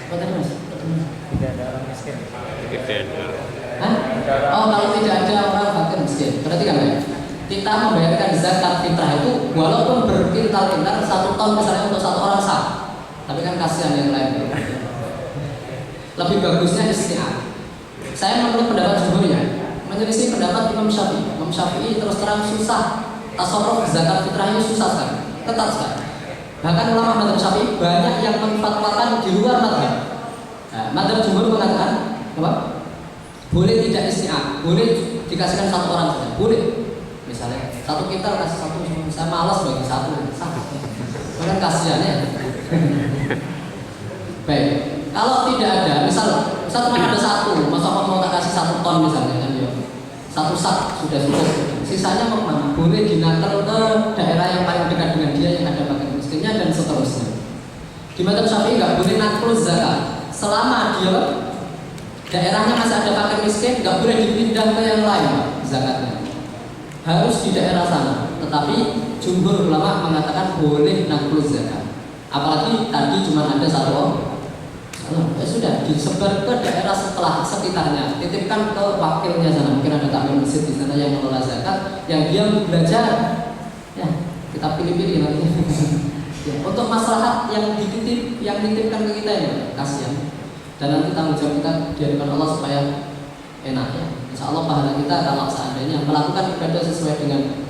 Apa tadi Mas? Tidak ada orang miskin. Tidak ada. Hah? Oh, kalau tidak ada orang fakir miskin, berarti kan ya? Kita membayarkan zakat fitrah itu walaupun berkintal-kintal 1 ton misalnya untuk 1 orang sah, tapi kan kasihan yang lain. Lebih bagusnya isti'ah. Saya menurut pendapat jumhur ya, menyelisih pendapat Imam Syafi'i. Imam Syafi'i terus terang susah tasawuf zakat fitrah ini susah sekali, ketat sekali. Bahkan ulama mazhab Syafi'i banyak yang menfatwakan di luar mazhab. Nah, mazhab jumhur mengatakan apa? Boleh tidak isti'ah, boleh dikasihkan 1 orang saja, boleh. Misalnya 1 kintal kasih 1, saya malas bagi 1, sakit. Kan kasihannya. Baik, kalau tidak ada, misal cuma ada 1, masa mau tak kasih 1 ton misalnya kan ya, 1 sak sudah cukup. Sisanya mau mana? Boleh dinaker ke daerah yang paling dekat dengan dia yang ada fakir miskinnya dan seterusnya. Di mazhab Syafi'i nggak boleh nakul zakat selama dia daerahnya masih ada fakir miskin, nggak boleh dipindah ke yang lain zakatnya. Harus di daerah sana. Tetapi jumhur ulama mengatakan boleh nakul zakat. Apalagi tadi cuma ada 1 orang. Ya sudah disebar ke daerah sekitarnya, titipkan ke wakilnya sana. Mungkin ada takmir masjid di sana yang mengelola zakat, yang dia belajar. Ya, kita pilih-pilih nanti. Ya, untuk maslahat yang dititipkan ke kita ya, kasihan. Dan nanti tanggung jawab kita di hadapan Allah supaya enak ya. Insya Allah pahala kita kalau seandainya melakukan ibadah sesuai dengan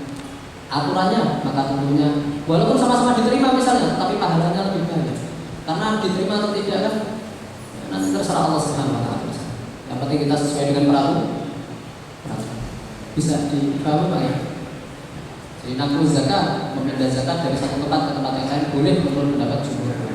aturannya, maka tentunya walaupun sama-sama diterima misalnya, tapi pahalanya lebih banyak. Karena diterima atau tidak kan nanti terserah Allah Subhanahu wa taala. Yang penting kita sesuai dengan peraturan. Bisa dipahami Pak ya? Jadi nakul zakat, memindah zakat dari satu tempat ke tempat yang lain boleh menurut pendapat jumhur.